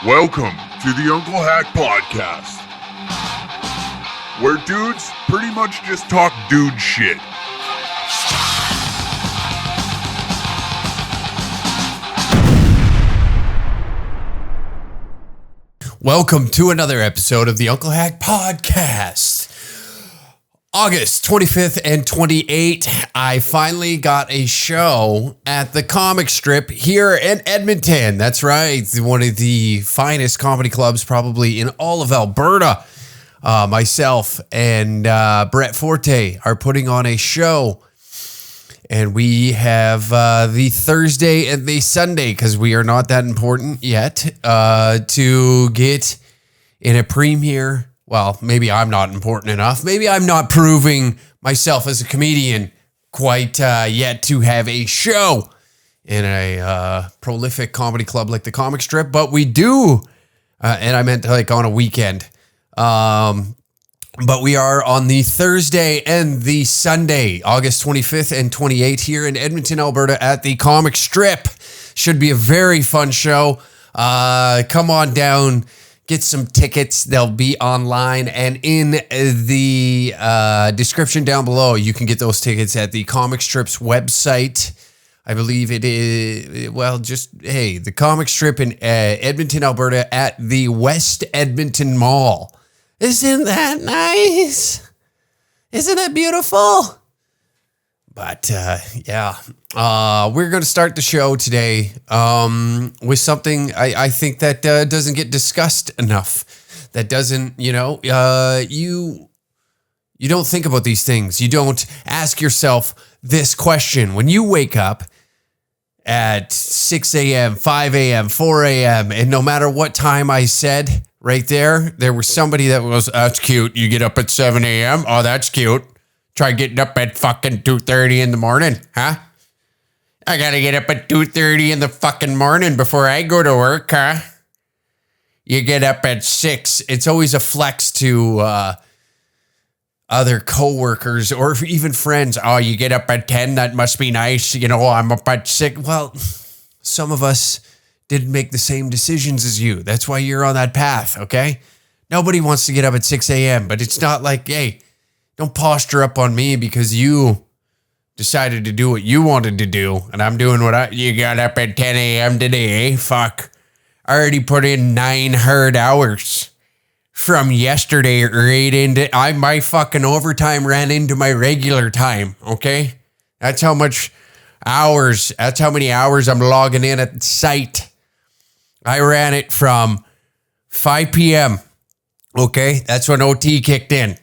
Welcome to the Uncle Hack Podcast, where dudes pretty much just talk dude shit. Welcome to another episode of the Uncle Hack Podcast. August 25th and 28th, I finally got a show at the comic strip here in Edmonton. That's right, one of the finest comedy clubs probably in all of Alberta. Myself and Brett Forte are putting on a show. And we have the Thursday and the Sunday, because we are not that important yet, to get in a premiere. Well, maybe I'm not important enough. Maybe I'm not proving myself as a comedian quite yet to have a show in a prolific comedy club like the Comic Strip. But we do, and I meant like on a weekend. But we are on the Thursday and the Sunday, August 25th and 28th here in Edmonton, Alberta at the Comic Strip. Should be a very fun show. Come on down, get some tickets. They'll be online and in the description down below. You can get those tickets at the Comic Strip's website. I believe it is, well, the Comic Strip in Edmonton, Alberta at the West Edmonton Mall. Isn't that nice? Isn't it beautiful? But we're going to start the show today with something I think that doesn't get discussed enough. That doesn't, you don't think about these things. You don't ask yourself this question. When you wake up at 6 a.m., 5 a.m., 4 a.m., and no matter what time I said, right there was somebody that was, that's cute. You get up at 7 a.m. Oh, that's cute. Try getting up at fucking 2:30 in the morning, huh? I gotta get up at 2:30 in the fucking morning before I go to work, huh? You get up at 6. It's always a flex to other coworkers or even friends. Oh, you get up at 10. That must be nice. I'm up at 6. Well, some of us didn't make the same decisions as you. That's why you're on that path, okay? Nobody wants to get up at 6 a.m., but it's not like, hey, don't posture up on me because you decided to do what you wanted to do, and I'm doing you got up at 10 a.m. today, eh? Fuck. I already put in 9 hard hours from yesterday right into, my fucking overtime ran into my regular time, okay? That's how many hours I'm logging in at site. I ran it from 5 p.m. Okay, that's when OT kicked in.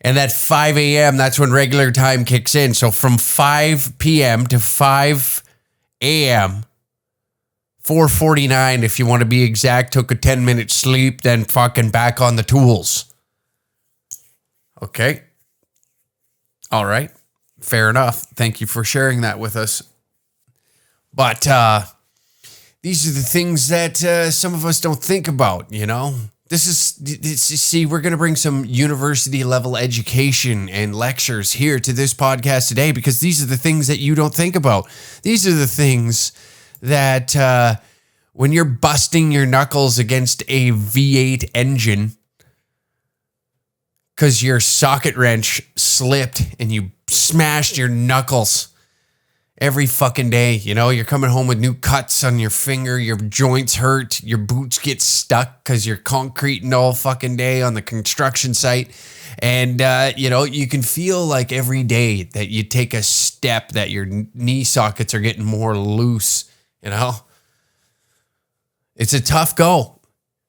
And at 5 a.m., that's when regular time kicks in. So from 5 p.m. to 5 a.m., 4:49, if you want to be exact, took a 10-minute sleep, then fucking back on the tools. Okay. All right. Fair enough. Thank you for sharing that with us. But these are the things that some of us don't think about, See, we're going to bring some university level education and lectures here to this podcast today because these are the things that you don't think about. These are the things that when you're busting your knuckles against a V8 engine because your socket wrench slipped and you smashed your knuckles every fucking day. You're coming home with new cuts on your finger, your joints hurt, your boots get stuck because you're concreting all fucking day on the construction site. And, you can feel like every day that you take a step that your knee sockets are getting more loose, It's a tough go.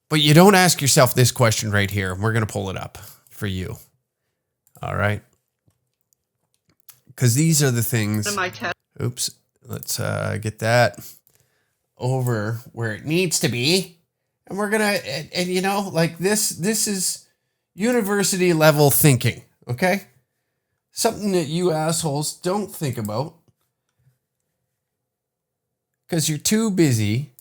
But you don't ask yourself this question right here. We're going to pull it up for you. All right. Because these are the things. Oops. Let's get that over where it needs to be. And we're going to, this is university level thinking, okay? Something that you assholes don't think about. Because you're too busy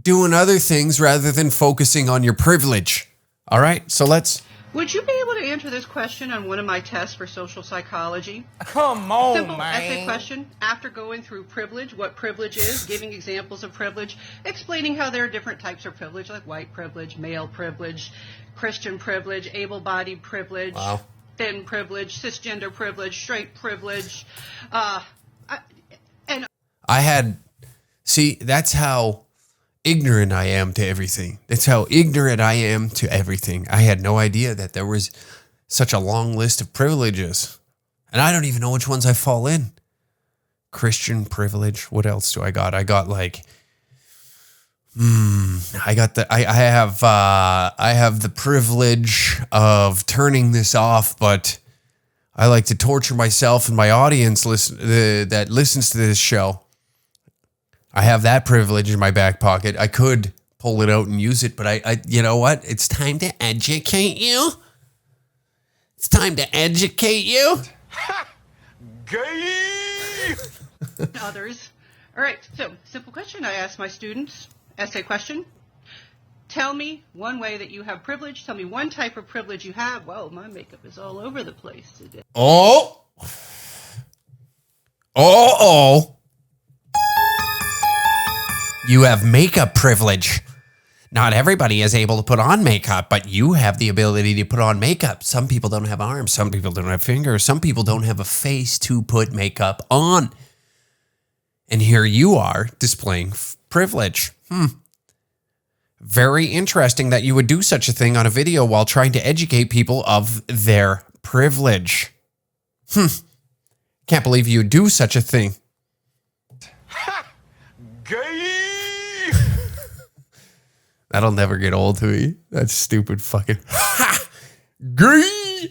doing other things rather than focusing on your privilege. All right? So let's Would you be able to answer this question on one of my tests for social psychology? Come on, Simple man. essay question. After going through privilege, what privilege is, giving examples of privilege, explaining how there are different types of privilege, like white privilege, male privilege, Christian privilege, able-bodied privilege, thin privilege, cisgender privilege, straight privilege. That's how ignorant I am to everything. That's how ignorant I am to everything. I had no idea that there was such a long list of privileges. And I don't even know which ones I fall in. Christian privilege. What else do I got? I got like, I have the privilege of turning this off, but I like to torture myself and my audience that listens to this show. I have that privilege in my back pocket. I could pull it out and use it, but I you know what? It's time to educate you. It's time to educate you. Gay! Others. All right, so simple question I ask my students. Essay question. Tell me one way that you have privilege. Tell me one type of privilege you have. Well, my makeup is all over the place today. Oh. You have makeup privilege. Not everybody is able to put on makeup, but you have the ability to put on makeup. Some people don't have arms. Some people don't have fingers. Some people don't have a face to put makeup on. And here you are displaying privilege. Very interesting that you would do such a thing on a video while trying to educate people of their privilege. Can't believe you would do such a thing. Gay! That'll never get old to me. That's stupid fucking gay.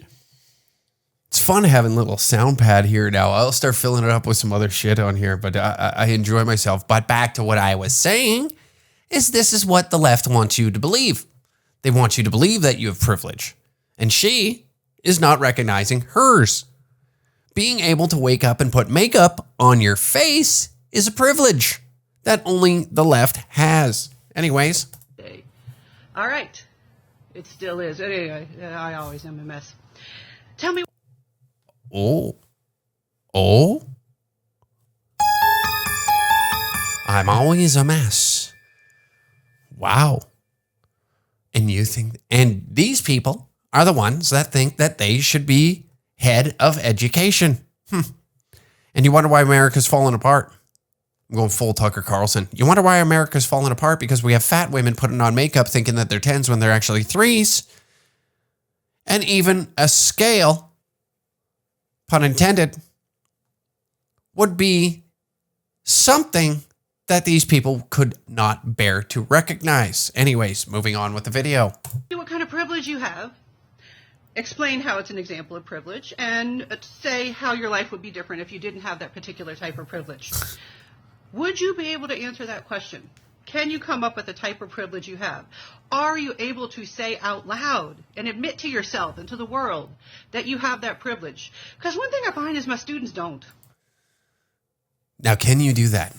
It's fun having a little sound pad here now. I'll start filling it up with some other shit on here, but I enjoy myself. But back to what I was saying is this is what the left wants you to believe. They want you to believe that you have privilege. And she is not recognizing hers. Being able to wake up and put makeup on your face is a privilege that only the left has. Anyways. All right. It still is. Anyway, I always am a mess. Tell me. Oh. I'm always a mess. Wow. And these people are the ones that think that they should be head of education. And you wonder why America's falling apart. I'm going full Tucker Carlson. You wonder why America's falling apart? Because we have fat women putting on makeup thinking that they're 10s when they're actually 3s. And even a scale, pun intended, would be something that these people could not bear to recognize. Anyways, moving on with the video. What kind of privilege you have. Explain how it's an example of privilege. And say how your life would be different if you didn't have that particular type of privilege. Would you be able to answer that question? Can you come up with the type of privilege you have? Are you able to say out loud and admit to yourself and to the world that you have that privilege? Because one thing I find is my students don't. Now, can you do that?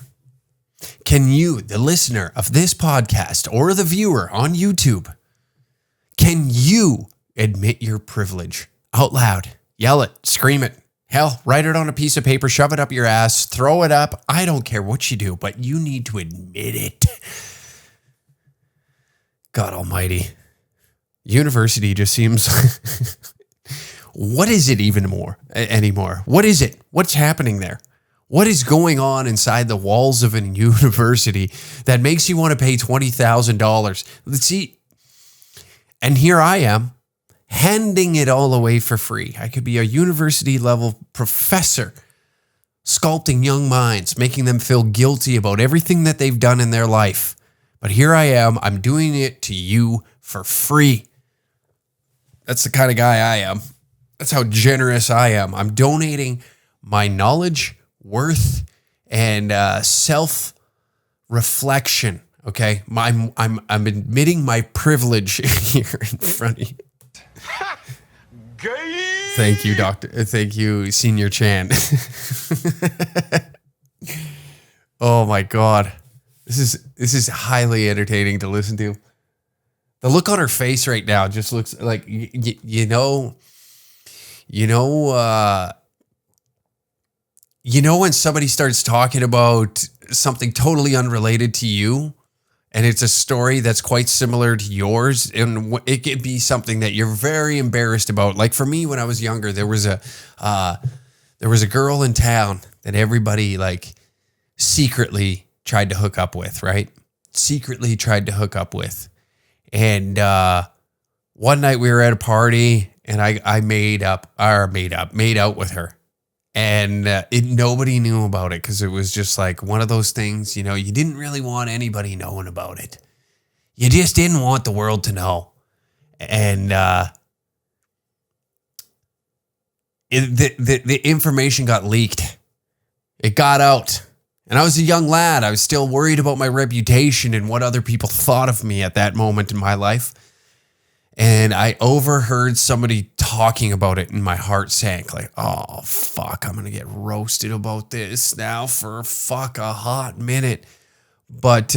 Can you, the listener of this podcast or the viewer on YouTube, can you admit your privilege out loud? Yell it, scream it. Hell, write it on a piece of paper, shove it up your ass, throw it up. I don't care what you do, but you need to admit it. God almighty. University just seems... What is it even anymore? What is it? What's happening there? What is going on inside the walls of a university that makes you want to pay $20,000? Let's see. And here I am, handing it all away for free. I could be a university level professor, sculpting young minds, making them feel guilty about everything that they've done in their life. But here I am, I'm doing it to you for free. That's the kind of guy I am. That's how generous I am. I'm donating my knowledge, worth, and self-reflection. Okay, I'm admitting my privilege here in front of you. Gay. Thank you, Doctor. Thank you, Senior Chan. Oh my God, this is highly entertaining to listen to. The look on her face right now just looks like, you know, when somebody starts talking about something totally unrelated to you, and it's a story that's quite similar to yours, and it could be something that you're very embarrassed about. Like for me, when I was younger, there was a girl in town that everybody like secretly tried to hook up with, right? Secretly tried to hook up with. And one night we were at a party, and I made out with her. And nobody knew about it because it was just like one of those things, you know, you didn't really want anybody knowing about it. You just didn't want the world to know. And the information got leaked. It got out. And I was a young lad. I was still worried about my reputation and what other people thought of me at that moment in my life. And I overheard somebody talking about it, and my heart sank. Like, oh, fuck, I'm going to get roasted about this now for a hot minute. But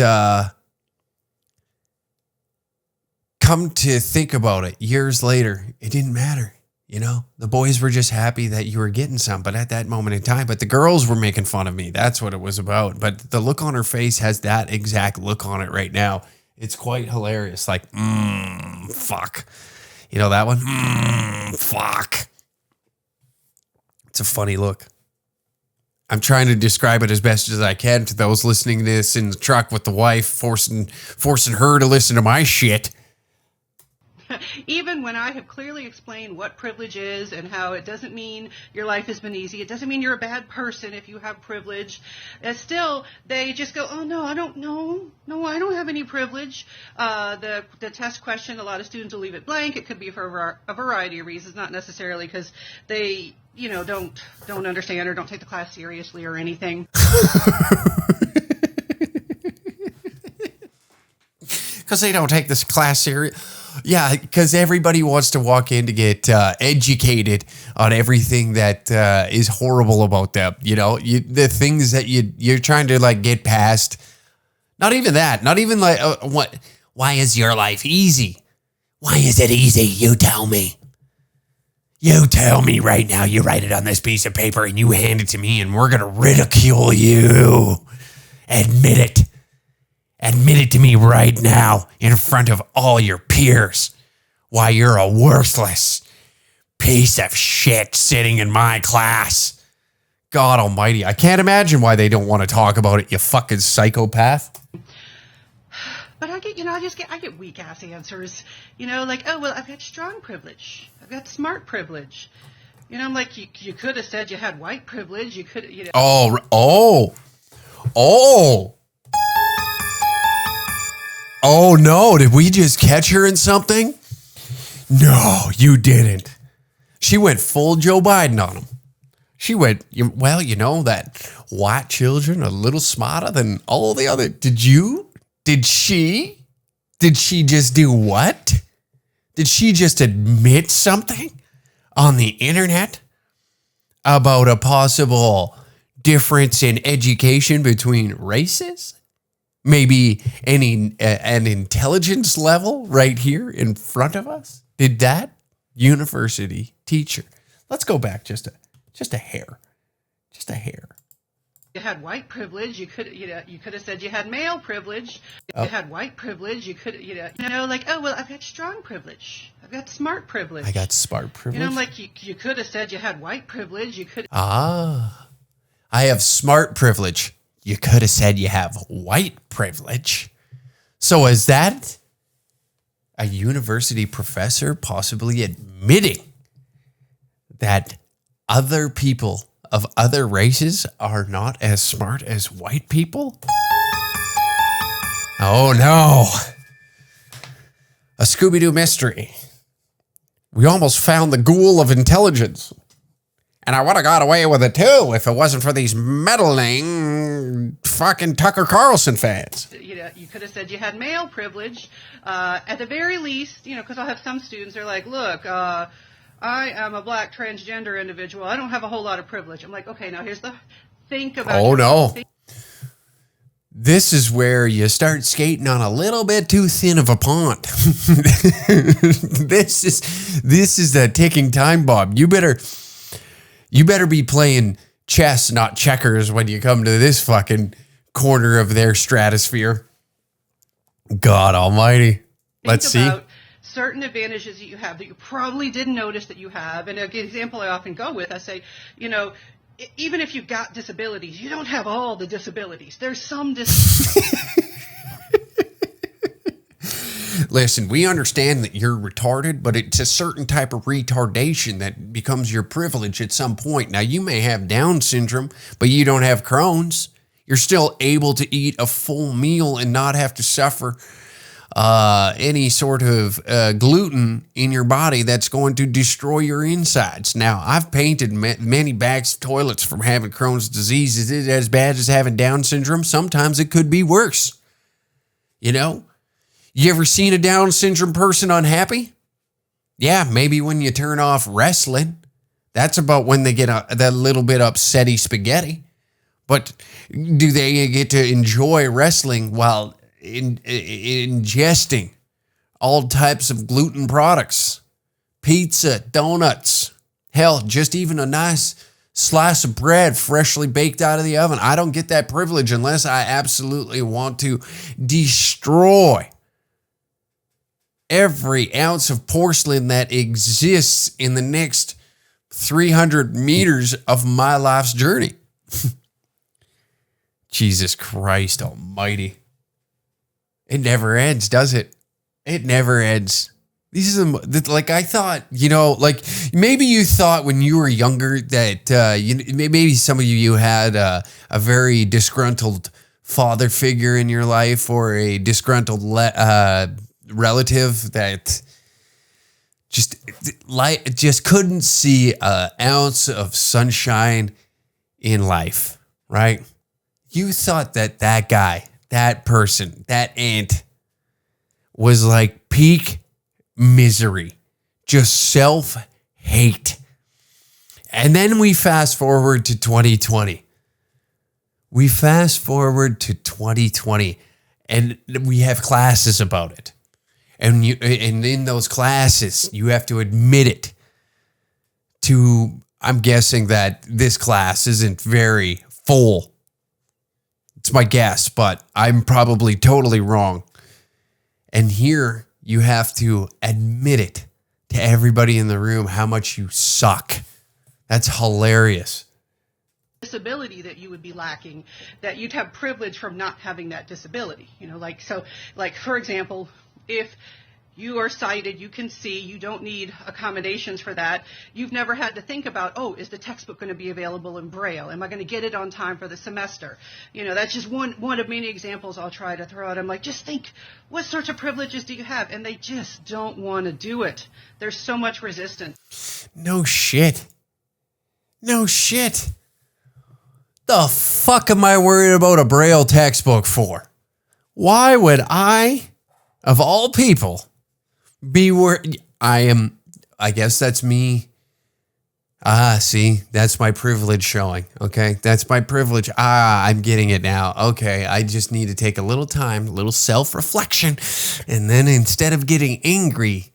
come to think about it, years later, it didn't matter. You know, the boys were just happy that you were getting some, but at that moment in time, but the girls were making fun of me. That's what it was about. But the look on her face has that exact look on it right now. It's quite hilarious. Like, fuck. You know that one? Fuck. It's a funny look. I'm trying to describe it as best as I can to those listening to this in the truck with the wife, forcing her to listen to my shit. Even when I have clearly explained what privilege is and how it doesn't mean your life has been easy, it doesn't mean you're a bad person if you have privilege, still they just go, oh no, I don't know. No, I don't have any privilege. The test question, a lot of students will leave it blank. It could be for a variety of reasons, not necessarily because they, you know, don't understand or don't take the class seriously or anything. Because they don't take this class serious. Yeah, because everybody wants to walk in to get educated on everything that is horrible about them. You know, the things that you're trying to like get past. Not even that. Not even like what? Why is your life easy? Why is it easy? You tell me. You tell me right now. You write it on this piece of paper and you hand it to me, and we're gonna ridicule you. Admit it. Admit it to me right now in front of all your peers why you're a worthless piece of shit sitting in my class. God almighty. I can't imagine why they don't want to talk about it, you fucking psychopath. But I get weak ass answers. You know, like, oh, well, I've got strong privilege. I've got smart privilege. You know, I'm like, you could have said you had white privilege. You could, you know. Oh. Oh, no. Did we just catch her in something? No, you didn't. She went full Joe Biden on him. She went, well, you know that white children are a little smarter than all the other. Did she just do what? Did she just admit something on the internet about a possible difference in education between races? Maybe an intelligence level right here in front of us? Did that university teacher? Let's go back just a hair. Just a hair. You had white privilege. You could have said you had male privilege. You had white privilege. You could, like, oh, well, I've got strong privilege. I've got smart privilege. I got smart privilege. You know, I'm like, you could have said you had white privilege. You could. I have smart privilege. You could have said you have white privilege. So is that a university professor possibly admitting that other people of other races are not as smart as white people? Oh no. A Scooby-Doo mystery. We almost found the ghoul of intelligence. And I would have got away with it too if it wasn't for these meddling fucking Tucker Carlson fans. You could have said you had male privilege. At the very least, because I'll have some students who are like, look, I am a black transgender individual. I don't have a whole lot of privilege. I'm like, okay, now here's the think about. Oh no. This is where you start skating on a little bit too thin of a pond. This is the ticking time bomb. You better be playing chess, not checkers, when you come to this fucking corner of their stratosphere. God almighty. Let's see. Think about certain advantages that you have that you probably didn't notice that you have. And an example I often go with, I say, even if you've got disabilities, you don't have all the disabilities. There's some Listen, we understand that you're retarded, but it's a certain type of retardation that becomes your privilege at some point. Now, you may have Down syndrome, but you don't have Crohn's. You're still able to eat a full meal and not have to suffer any sort of gluten in your body that's going to destroy your insides. Now, I've painted many bags of toilets from having Crohn's disease. Is it as bad as having Down syndrome? Sometimes it could be worse. You ever seen a Down syndrome person unhappy? Yeah, maybe when you turn off wrestling. That's about when they get that little bit upsetty spaghetti. But do they get to enjoy wrestling while ingesting all types of gluten products, pizza, donuts, hell, just even a nice slice of bread freshly baked out of the oven? I don't get that privilege unless I absolutely want to destroy every ounce of porcelain that exists in the next 300 meters of my life's journey. Jesus Christ almighty. It never ends, does it? It never ends. These are like, I thought, like maybe you thought when you were younger that maybe some of you had a very disgruntled father figure in your life, or a disgruntled relative that just couldn't see an ounce of sunshine in life, right? You thought that guy, that person, that aunt was like peak misery, just self-hate. And then we fast forward to 2020. And we have classes about it. And in those classes, you have to admit it I'm guessing that this class isn't very full. It's my guess, but I'm probably totally wrong. And here you have to admit it to everybody in the room how much you suck. That's hilarious. disability that you would be lacking, that you'd have privilege from not having that disability. Like for example, if you are sighted, you can see, you don't need accommodations for that. You've never had to think about, is the textbook going to be available in Braille? Am I going to get it on time for the semester? That's just one of many examples I'll try to throw out. I'm like, just think, what sorts of privileges do you have? And they just don't want to do it. There's so much resistance. No shit. The fuck am I worried about a Braille textbook for? Why would I, of all people, be worried? I guess that's me. See, that's my privilege showing. Okay, that's my privilege. I'm getting it now. Okay, I just need to take a little time, a little self-reflection, and then instead of getting angry,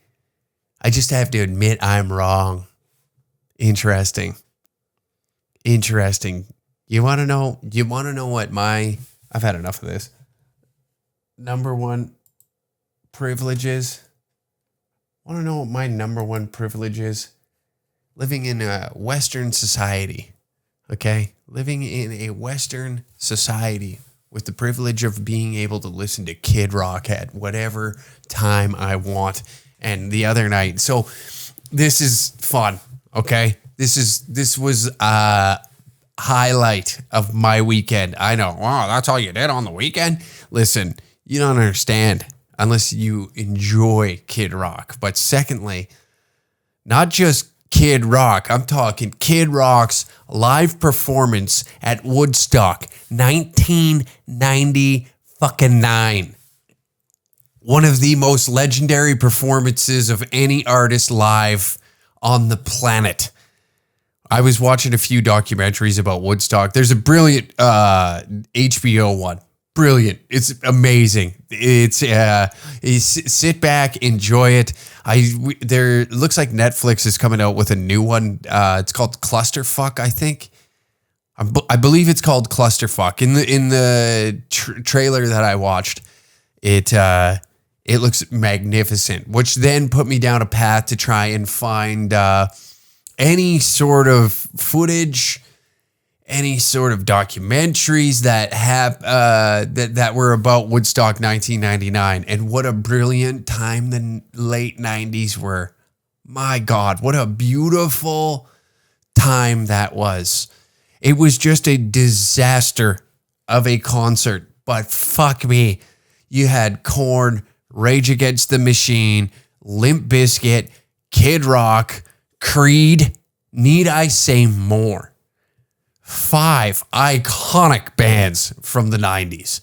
I just have to admit I'm wrong. Interesting. You want to know what I've had enough of this. Number one privilege is? Want to know what my number one privilege is? Living in a Western society, okay? Living in a Western society with the privilege of being able to listen to Kid Rock at whatever time I want. And the other night, so this is fun, okay? This was a highlight of my weekend. I know, wow, that's all you did on the weekend? Listen, you don't understand unless you enjoy Kid Rock. But secondly, not just Kid Rock. I'm talking Kid Rock's live performance at Woodstock, 1999. One of the most legendary performances of any artist live on the planet. I was watching a few documentaries about Woodstock. There's a brilliant HBO one brilliant. It's amazing. It's sit back, enjoy it. There looks like Netflix is coming out with a new one. It's called Clusterfuck, I think. I believe it's called Clusterfuck. In the trailer that I watched, it looks magnificent, which then put me down a path to try and find any sort of footage, any sort of documentaries that have that were about Woodstock 1999. And what a brilliant time the late 90s were. My God, what a beautiful time that was. It was just a disaster of a concert, but fuck me. You had Korn, Rage Against the Machine, Limp Bizkit, Kid Rock, Creed. Need I say more? 5 iconic bands from the 90s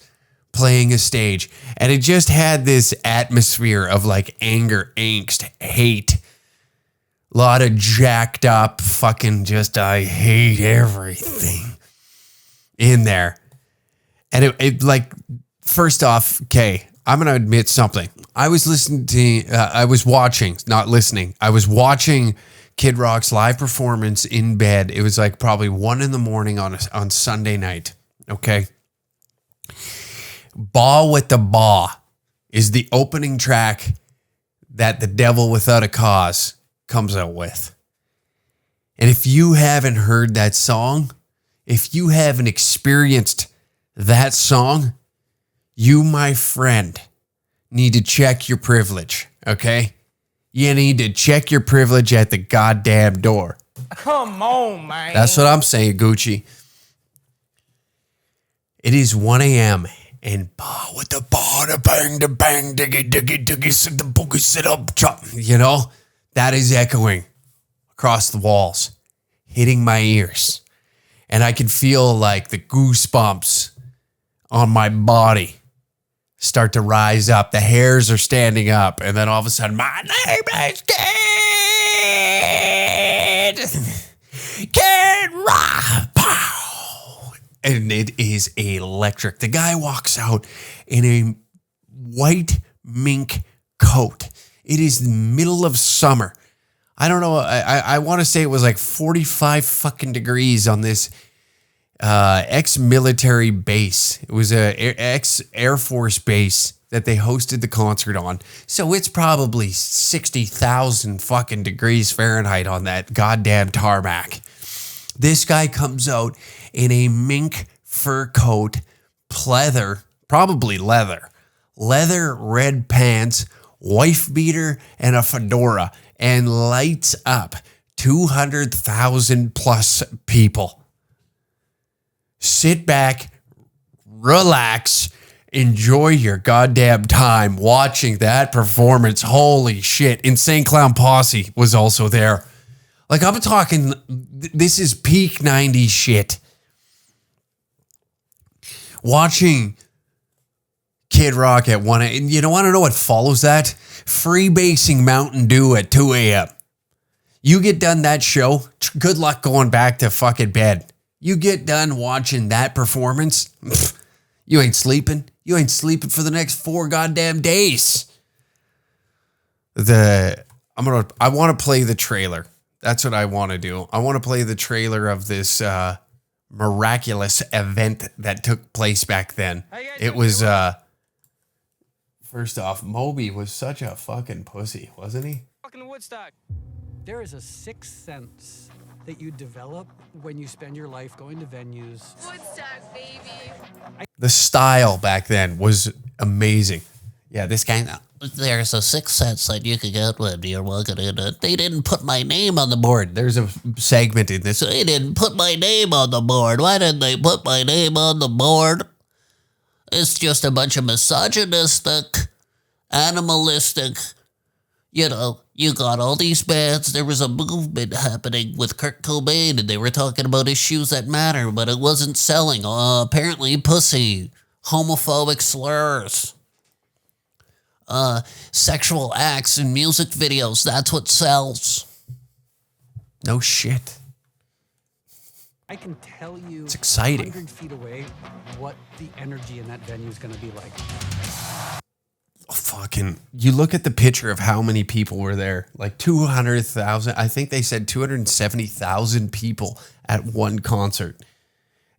playing a stage. And it just had this atmosphere of like anger, angst, hate. A lot of jacked up fucking just I hate everything in there. And it like, first off, okay, I'm going to admit something. I was watching Kid Rock's live performance in bed. It was like probably 1 a.m. on Sunday night. Okay. Baw with the Baw is the opening track that The Devil Without a Cause comes out with. And if you haven't heard that song, if you haven't experienced that song, you, my friend, need to check your privilege, okay? You need to check your privilege at the goddamn door. Come on, man. That's what I'm saying, Gucci. It is 1 a.m. and Baw with the Baw, the bang, the bang, diggy, diggy, diggy, sit the boogie, sit up, chop. You know, that is echoing across the walls, hitting my ears. And I can feel like the goosebumps on my body start to rise up. The hairs are standing up. And then all of a sudden, my name is Kid Rock. Pow. And it is electric. The guy walks out in a white mink coat. It is the middle of summer. I don't know. I want to say it was like 45 fucking degrees on this ex-military base. It was a ex-Air Force base that they hosted the concert on. So it's probably 60,000 fucking degrees Fahrenheit on that goddamn tarmac. This guy comes out in a mink fur coat, probably leather, red pants, wife beater, and a fedora, and lights up 200,000 plus people. Sit back, relax, enjoy your goddamn time watching that performance. Holy shit. Insane Clown Posse was also there. Like, I'm talking, this is peak 90s shit. Watching Kid Rock at 1 a.m. You don't want to know what follows that? Freebasing Mountain Dew at 2 a.m. You get done that show, good luck going back to fucking bed. You get done watching that performance, you ain't sleeping. You ain't sleeping for the next 4 goddamn days. I want to play the trailer. That's what I want to do. I want to play the trailer of this miraculous event that took place back then. It was first off, Moby was such a fucking pussy, wasn't he? Fucking Woodstock. There is a sixth sense that you develop when you spend your life going to venues. Woodstock, baby. The style back then was amazing. Yeah, this guy. There's a sixth sense that you could get when you're walking in. They didn't put my name on the board. There's a segment in this. They didn't put my name on the board. Why didn't they put my name on the board? It's just a bunch of misogynistic, animalistic, you know, you got all these bands. There was a movement happening with Kirk Cobain, and they were talking about issues that matter, but it wasn't selling. Apparently pussy, homophobic slurs, sexual acts in music videos. That's what sells. No shit. I can tell you It's exciting. 100 feet away what the energy in that venue is going to be like. Fucking, you look at the picture of how many people were there, like 200,000. I think they said 270,000 people at one concert.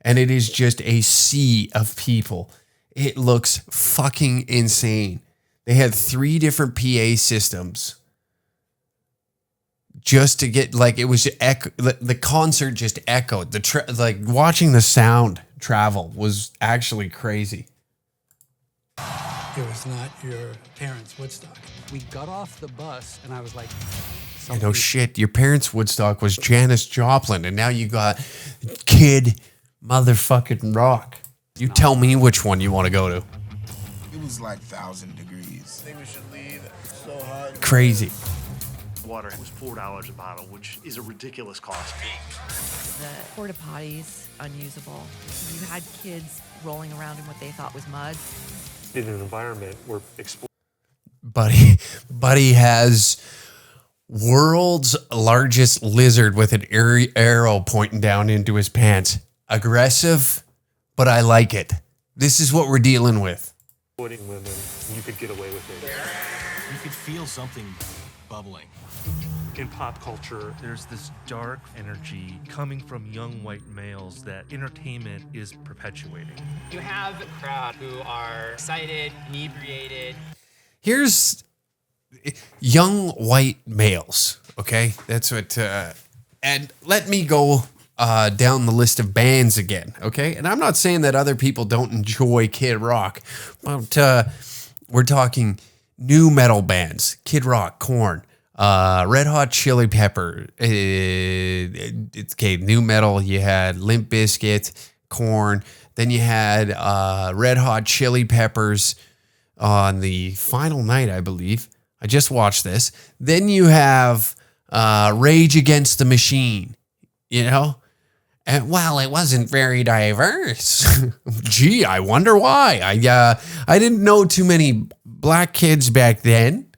And it is just a sea of people. It looks fucking insane. They had 3 different PA systems just to get, like, it was the concert just echoed. Like watching the sound travel was actually crazy. It was not your parents' Woodstock. We got off the bus and I was like, No shit, your parents' Woodstock was Janis Joplin, and now you got Kid Motherfucking Rock. You tell me which one you want to go to. It was like 1,000 degrees. I think we should leave. It's so hot. Crazy. Water was $4 a bottle, which is a ridiculous cost. The porta potties, unusable. You had kids rolling around in what they thought was mud. In an environment where Buddy has world's largest lizard with an arrow pointing down into his pants. Aggressive, but I like it. This is what we're dealing with. exploiting women, you could get away with it. You could feel something bubbling. In pop culture, there's this dark energy coming from young white males that entertainment is perpetuating. You have a crowd who are excited, inebriated. Here's young white males, okay? That's what, and let me go down the list of bands again, okay? And I'm not saying that other people don't enjoy Kid Rock, but we're talking new metal bands, Kid Rock, Korn, Red Hot Chili Pepper. It's okay, new metal. You had Limp Bizkit, Korn. Then you had Red Hot Chili Peppers on the final night, I believe. I just watched this. Then you have Rage Against the Machine, you know? And well, it wasn't very diverse. Gee, I wonder why. I didn't know too many black kids back then.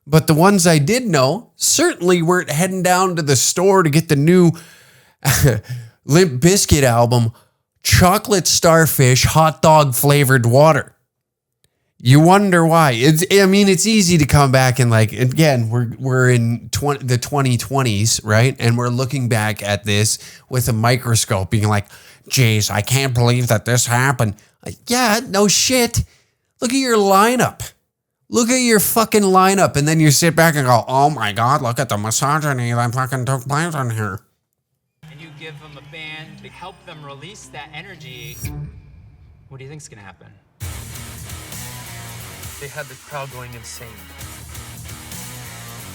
But the ones I did know certainly weren't heading down to the store to get the new Limp Bizkit album, Chocolate Starfish Hot Dog Flavored Water. You wonder why. It's easy to come back and, like, again, we're in the 2020s, right? And we're looking back at this with a microscope being like, geez, I can't believe that this happened. Yeah, no shit. Look at your lineup. Look at your fucking lineup, and then you sit back and go, oh my God, look at the misogyny that fucking took place on here. And you give them a band to help them release that energy. What do you think's gonna happen? They had the crowd going insane.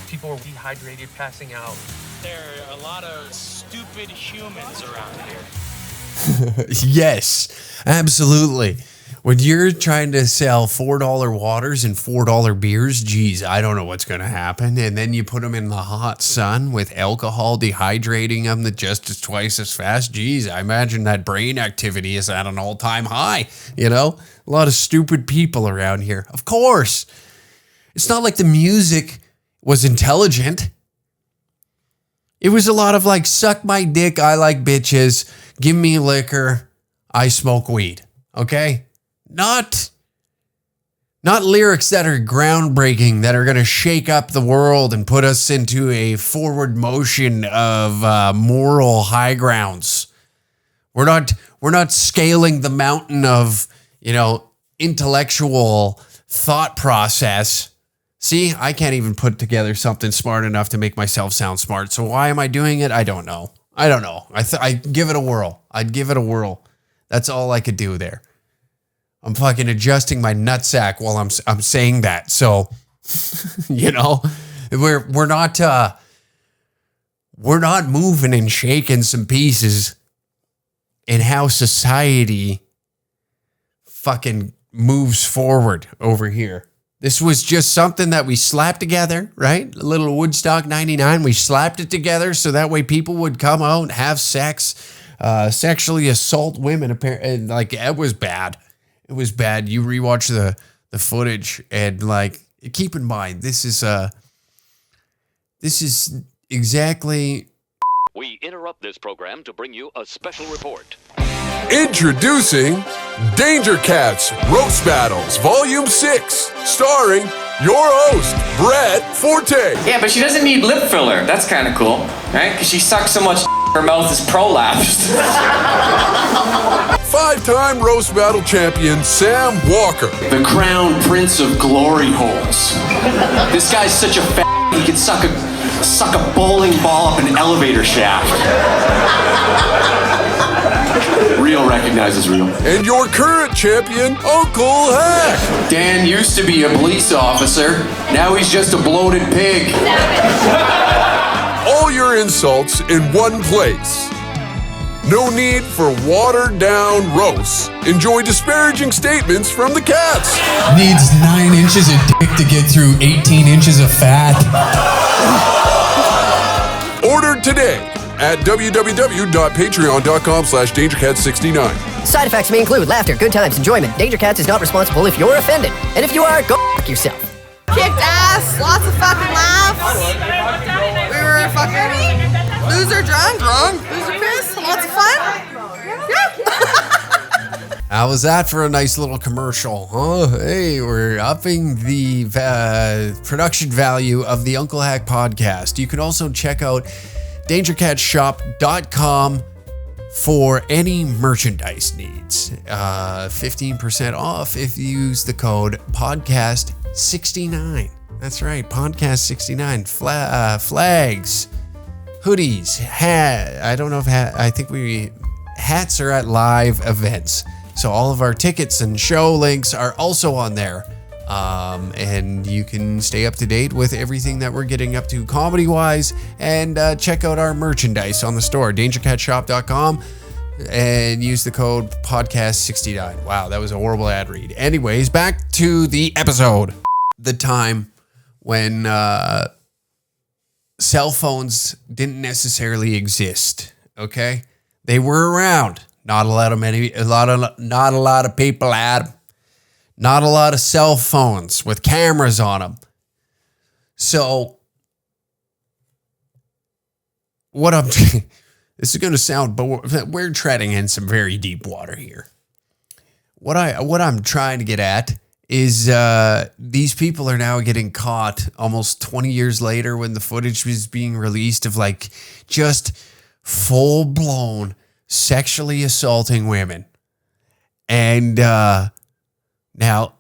People were dehydrated, passing out. There are a lot of stupid humans around here. Yes, absolutely. When you're trying to sell $4 waters and $4 beers, geez, I don't know what's going to happen. And then you put them in the hot sun with alcohol dehydrating them just as twice as fast. Geez, I imagine that brain activity is at an all-time high, you know? A lot of stupid people around here. Of course. It's not like the music was intelligent. It was a lot of like, suck my dick, I like bitches, give me liquor, I smoke weed. Okay? Not lyrics that are groundbreaking, that are going to shake up the world and put us into a forward motion of moral high grounds. We're not scaling the mountain of, intellectual thought process. See, I can't even put together something smart enough to make myself sound smart. So why am I doing it? I don't know. I'd give it a whirl. That's all I could do there. I'm fucking adjusting my nutsack while I'm saying that. So, we're not moving and shaking some pieces in how society fucking moves forward over here. This was just something that we slapped together, right? A little Woodstock 99. We slapped it together so that way people would come out and have sex, sexually assault women. Apparently, like, it was bad. It was bad. You rewatch the footage and, like, keep in mind, this is exactly we interrupt this program to bring you a special report. Introducing Danger Cats Roast Battles Volume 6, starring your host, Brett Forte. Yeah, but she doesn't need lip filler. That's kind of cool, right? Because she sucks so much her mouth is prolapsed. 5-time Roast Battle champion, Sam Walker. The crown prince of glory holes. This guy's such a he could suck a bowling ball up an elevator shaft. Real recognizes real. And your current champion, Uncle Hack. Dan used to be a police officer. Now he's just a bloated pig. All your insults in one place. No need for watered-down roasts. Enjoy disparaging statements from the cats. Needs 9 inches of dick to get through 18 inches of fat. Order today at www.patreon.com/DangerCats69. Side effects may include laughter, good times, enjoyment. Danger Cats is not responsible if you're offended. And if you are, go fuck yourself. Kicked ass, lots of fucking laughs. We were fucking loser drunk, loser piss, lots of fun. Yeah. How was that for a nice little commercial? Huh? Hey, we're upping the production value of the Uncle Hack podcast. You can also check out dangercatshop.com for any merchandise needs. 15% off if you use the code podcast69. That's right, podcast69. Flags, hoodies, hat. I don't know if I think hats are at live events. So all of our tickets and show links are also on there. And you can stay up to date with everything that we're getting up to comedy-wise, and check out our merchandise on the store, dangercatshop.com, and use the code podcast69. Wow, that was a horrible ad read. Anyways, back to the episode. The time when cell phones didn't necessarily exist, okay? They were around. Not a lot of people had them. Not a lot of cell phones with cameras on them. So, this is going to sound, but we're treading in some very deep water here. What I'm trying to get at is these people are now getting caught almost 20 years later when the footage was being released of like just full-blown sexually assaulting women. And now,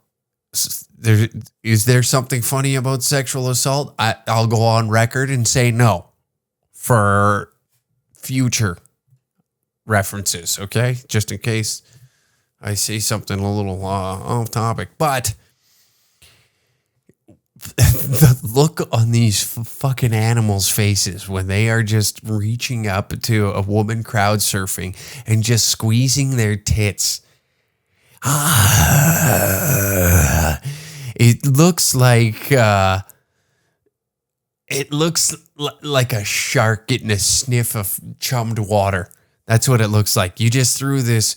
is there something funny about sexual assault? I'll go on record and say no for future references, okay? Just in case I say something a little off topic. But the look on these fucking animals' faces when they are just reaching up to a woman crowd surfing and just squeezing their tits. It looks like a shark getting a sniff of chummed water. That's what it looks like. You just threw this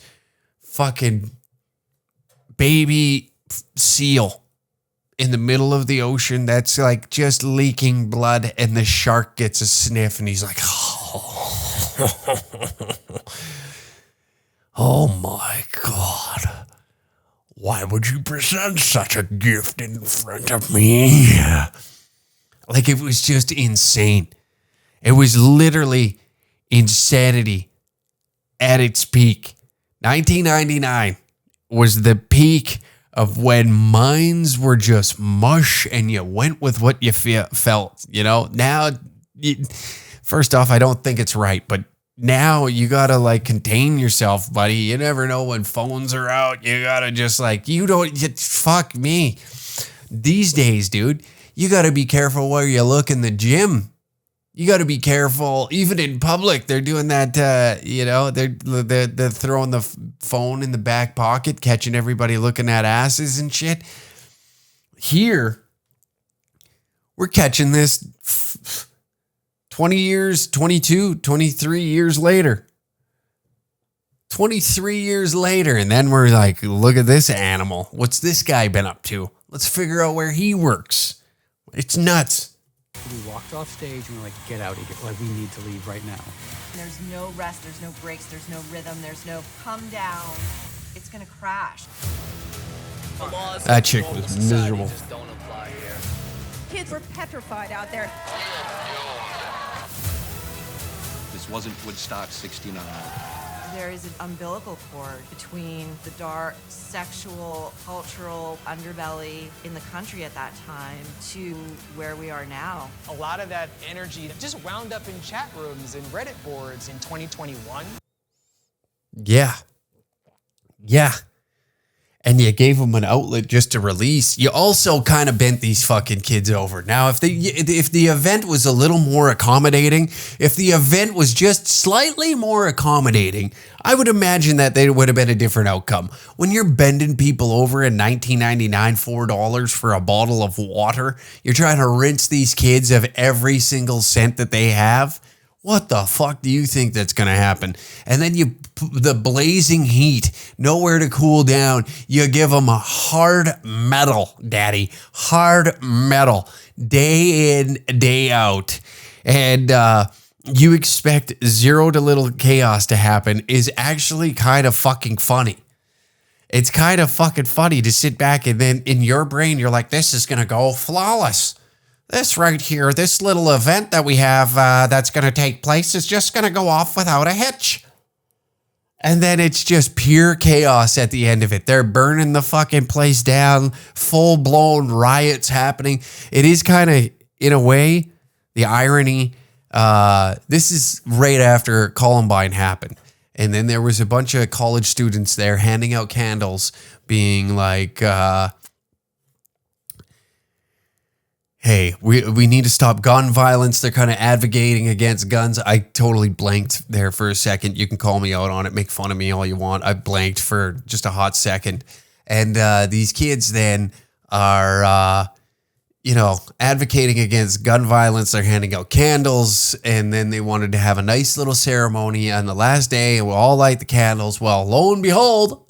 fucking baby seal in the middle of the ocean that's like just leaking blood, and the shark gets a sniff and he's like, oh my God. Why would you present such a gift in front of me? Like, it was just insane. It was literally insanity at its peak. 1999 was the peak of when minds were just mush and you went with what you felt, you know? Now, first off, I don't think it's right, but now you gotta like contain yourself, buddy. You never know when phones are out. You gotta just like, fuck me. These days, dude, you gotta be careful where you look in the gym. You gotta be careful, even in public. They're doing that, they're throwing the phone in the back pocket, catching everybody looking at asses and shit. Here, we're catching this 20 years, 22, 23 years later. 23 years later, and then we're like, look at this animal. What's this guy been up to? Let's figure out where he works. It's nuts. We walked off stage and we're like, get out of here. Like, we need to leave right now. There's no rest, there's no breaks, there's no rhythm, there's no come down. It's gonna crash. That chick was miserable. Kids were petrified out there. This wasn't Woodstock 69. There is an umbilical cord between the dark sexual, cultural underbelly in the country at that time to where we are now. A lot of that energy just wound up in chat rooms and Reddit boards in 2021. Yeah. And you gave them an outlet just to release. You also kind of bent these fucking kids over. Now, if the event was a little more accommodating, if the event was just slightly more accommodating, I would imagine that there would have been a different outcome. When you're bending people over in $19.99, $4 for a bottle of water, you're trying to rinse these kids of every single cent that they have. What the fuck do you think that's going to happen? And then the blazing heat, nowhere to cool down. You give them a hard metal, daddy. Hard metal. Day in, day out. And you expect zero to little chaos to happen is actually kind of fucking funny. It's kind of fucking funny to sit back and then in your brain, you're like, this is going to go flawless. This right here, this little event that we have that's going to take place is just going to go off without a hitch. And then it's just pure chaos at the end of it. They're burning the fucking place down, full-blown riots happening. It is kind of, in a way, the irony. This is right after Columbine happened. And then there was a bunch of college students there handing out candles, being like... hey, we need to stop gun violence. They're kind of advocating against guns. I totally blanked there for a second. You can call me out on it. Make fun of me all you want. I blanked for just a hot second. And these kids then are, advocating against gun violence. They're handing out candles. And then they wanted to have a nice little ceremony on the last day. And we'll all light the candles. Well, lo and behold,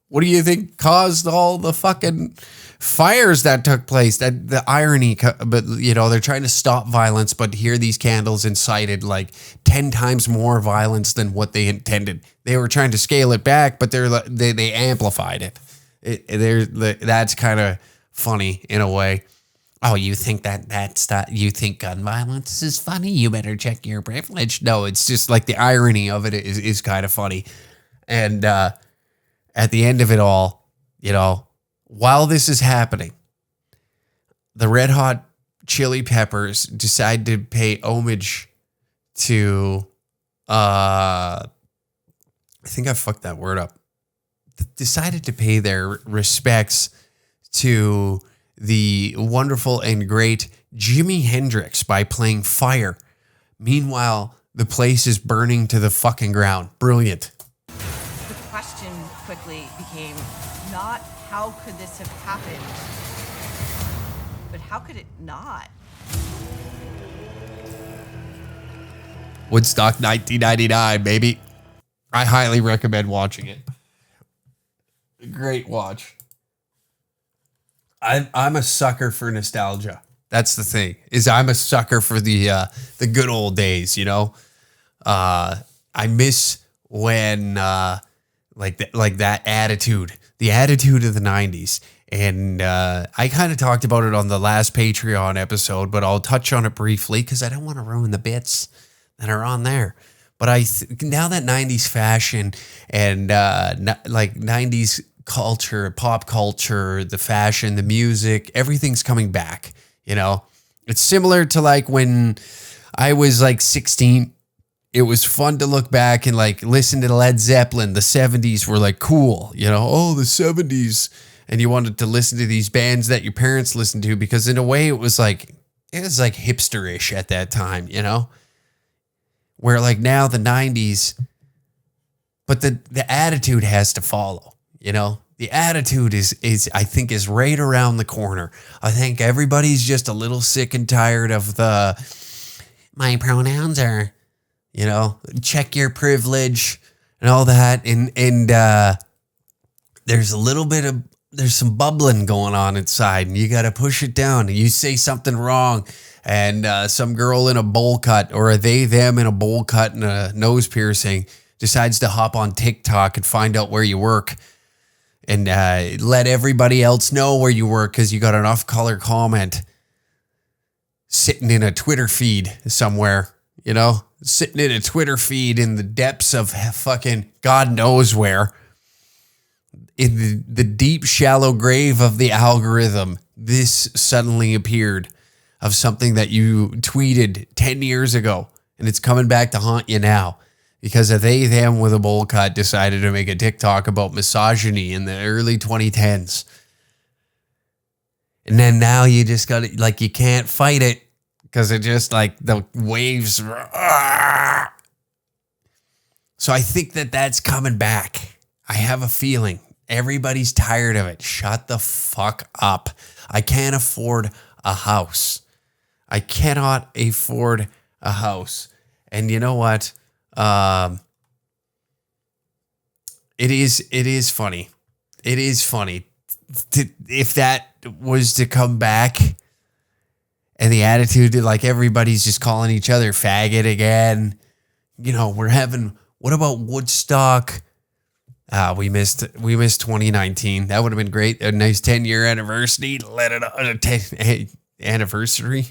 what do you think caused all the fucking... fires that took place? That the irony, but they're trying to stop violence, but here these candles incited like 10 times more violence than what they intended. They were trying to scale it back, but they amplified it. That's kind of funny in a way. Oh, you think you think gun violence is funny? You better check your privilege. No, it's just like the irony of it is kind of funny. And at the end of it all, while this is happening, the Red Hot Chili Peppers decide to pay homage to, I think I fucked that word up. Decided to pay their respects to the wonderful and great Jimi Hendrix by playing Fire. Meanwhile, the place is burning to the fucking ground. Brilliant. The question quickly became not how could this have happened, but how could it not? Woodstock 1999, baby. I highly recommend watching it. Great watch. I'm a sucker for nostalgia. That's the thing. I'm a sucker for the good old days, I miss when like that attitude. The attitude of the 90s. And I kind of talked about it on the last Patreon episode, but I'll touch on it briefly because I don't want to ruin the bits that are on there. But now that 90s fashion and like 90s culture, pop culture, the fashion, the music, everything's coming back, It's similar to like when I was like 16. It was fun to look back and like listen to Led Zeppelin. The 70s were like cool, the 70s. And you wanted to listen to these bands that your parents listened to because in a way it was like hipsterish at that time, Where like now the 90s, but the attitude has to follow, The attitude is I think is right around the corner. I think everybody's just a little sick and tired of my pronouns are... check your privilege and all that. And there's a little bit there's some bubbling going on inside, and you got to push it down. And you say something wrong, and some girl in a bowl cut, or a they, them in a bowl cut and a nose piercing decides to hop on TikTok and find out where you work and let everybody else know where you work because you got an off-color comment sitting in a Twitter feed somewhere, you know, sitting in a Twitter feed in the depths of fucking God knows where. In the deep, shallow grave of the algorithm, this suddenly appeared of something that you tweeted 10 years ago, and it's coming back to haunt you now because a they, them with a bowl cut decided to make a TikTok about misogyny in the early 2010s. And then now you just got to, like, you can't fight it because it just, like, the waves. So I think that that's coming back. I have a feeling. Everybody's tired of it. Shut the fuck up. I can't afford a house. I cannot afford a house. And you know what? It is funny. It is funny. If that was to come back and the attitude that, like, everybody's just calling each other faggot again. You know, we're having, what about Woodstock? We missed 2019. That would have been great. A nice 10-year anniversary. Let it on a 10 anniversary.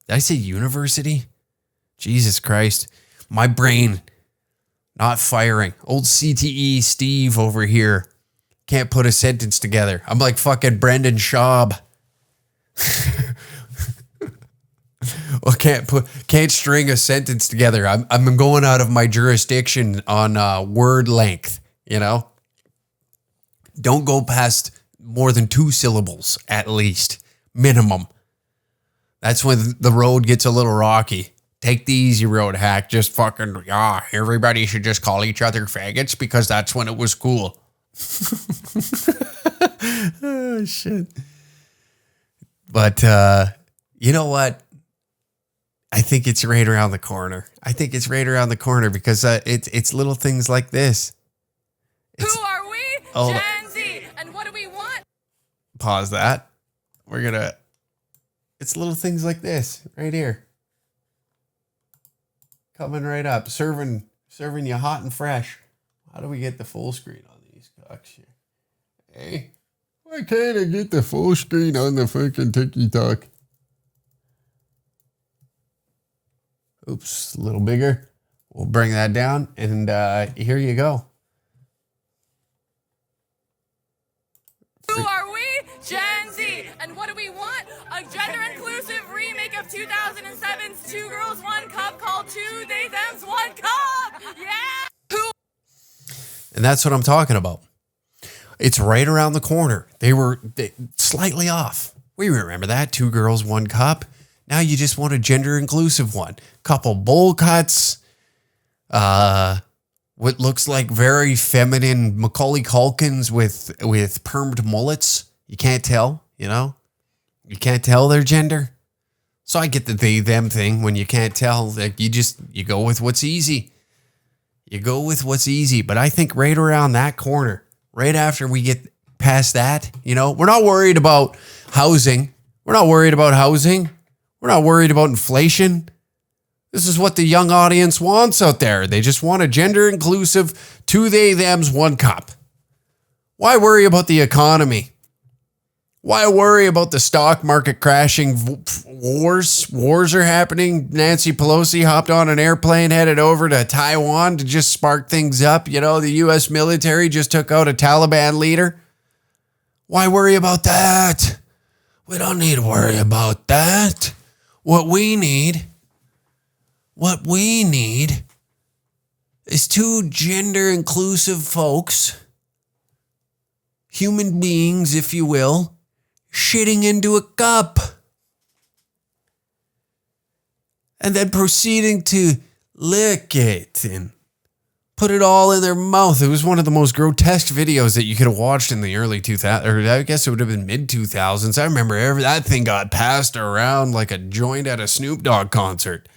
Did I say university? Jesus Christ. My brain not firing. Old CTE Steve over here can't put a sentence together. I'm like fucking Brendan Schaub. Well, can't string a sentence together. I'm going out of my jurisdiction on word length. You know, don't go past more than 2 syllables at least, minimum. That's when the road gets a little rocky. Take the easy road, hack. Just fucking, everybody should just call each other faggots because that's when it was cool. Oh, shit. But you know what? I think it's right around the corner. Because it's little things like this. Who are we? Gen Z. And what do we want? Pause that. It's little things like this right here. Coming right up. Serving you hot and fresh. How do we get the full screen on these cocks here? Hey, why can't I get the full screen on the fucking TikTok? Oops, a little bigger. We'll bring that down, and here you go. Who are we? Gen Z. And what do we want? A gender-inclusive remake of 2007's Two Girls, One Cup called Two They, Thems, One Cup. Yeah. And that's what I'm talking about. It's right around the corner. They were slightly off. We remember that. 2 girls, 1 cup. Now you just want a gender-inclusive one. Couple bowl cuts. What looks like very feminine Macaulay Culkins with permed mullets. You can't tell, you know? You can't tell their gender. So I get the they, them thing when you can't tell. Like you go with what's easy. But I think right around that corner, right after we get past that, you know, we're not worried about housing. We're not worried about inflation. This is what the young audience wants out there. They just want a gender-inclusive 2 they, thems, 1 cup. Why worry about the economy? Why worry about the stock market crashing? Wars are happening. Nancy Pelosi hopped on an airplane, headed over to Taiwan to just spark things up. You know, the U.S. military just took out a Taliban leader. Why worry about that? We don't need to worry about that. What we need is 2 gender-inclusive folks, human beings, if you will, shitting into a cup and then proceeding to lick it and put it all in their mouth. It was one of the most grotesque videos that you could have watched in the early 2000s, or I guess it would have been mid-2000s. I remember that thing got passed around like a joint at a Snoop Dogg concert.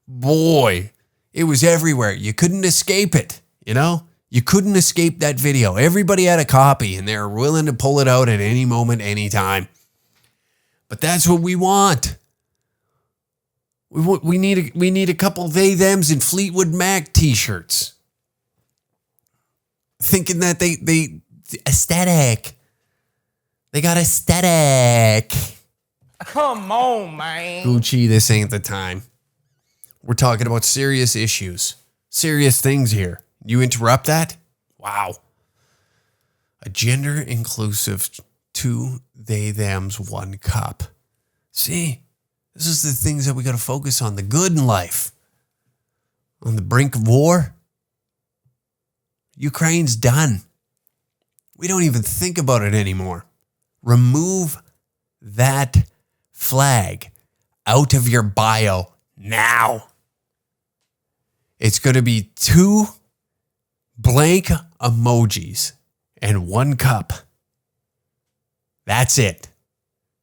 Boy, it was everywhere. You couldn't escape it, you know? You couldn't escape that video. Everybody had a copy and they're willing to pull it out at any moment, anytime. But that's what we want. We need a couple they thems and Fleetwood Mac t-shirts. Thinking that they aesthetic. They got aesthetic. Come on, man. Gucci, this ain't the time. We're talking about serious issues. Serious things here. You interrupt that? Wow. A gender inclusive 2 they thems 1 cup. See? This is the things that we got to focus on. The good in life. On the brink of war. Ukraine's done. We don't even think about it anymore. Remove that flag out of your bio now. It's going to be 2 blank emojis and 1 cup. That's it.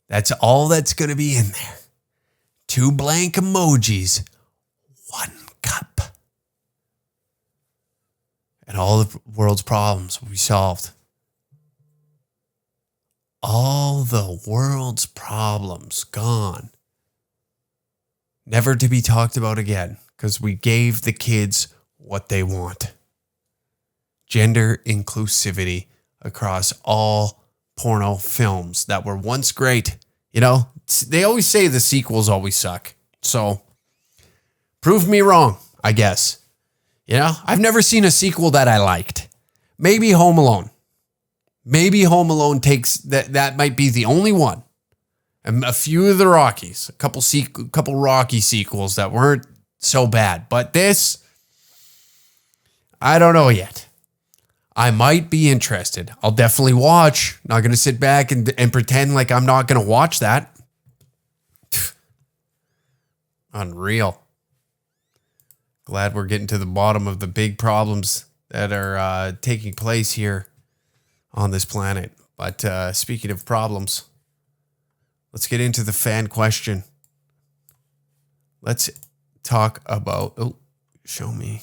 That's all that's going to be in there. 2 blank emojis, 1 cup. And all the world's problems will be solved. All the world's problems gone. Never to be talked about again, because we gave the kids what they want. Gender inclusivity across all porno films that were once great. You know, they always say the sequels always suck. So, prove me wrong, I guess. You know, I've never seen a sequel that I liked. Maybe Home Alone. Maybe Home Alone takes that might be the only one. And a few of the Rockies, a couple Rocky sequels that weren't so bad. But this, I don't know yet. I might be interested. I'll definitely watch. Not going to sit back and pretend like I'm not going to watch that. Unreal. Glad we're getting to the bottom of the big problems that are taking place here on this planet. But speaking of problems, let's get into the fan question. Let's talk about... Oh, show me.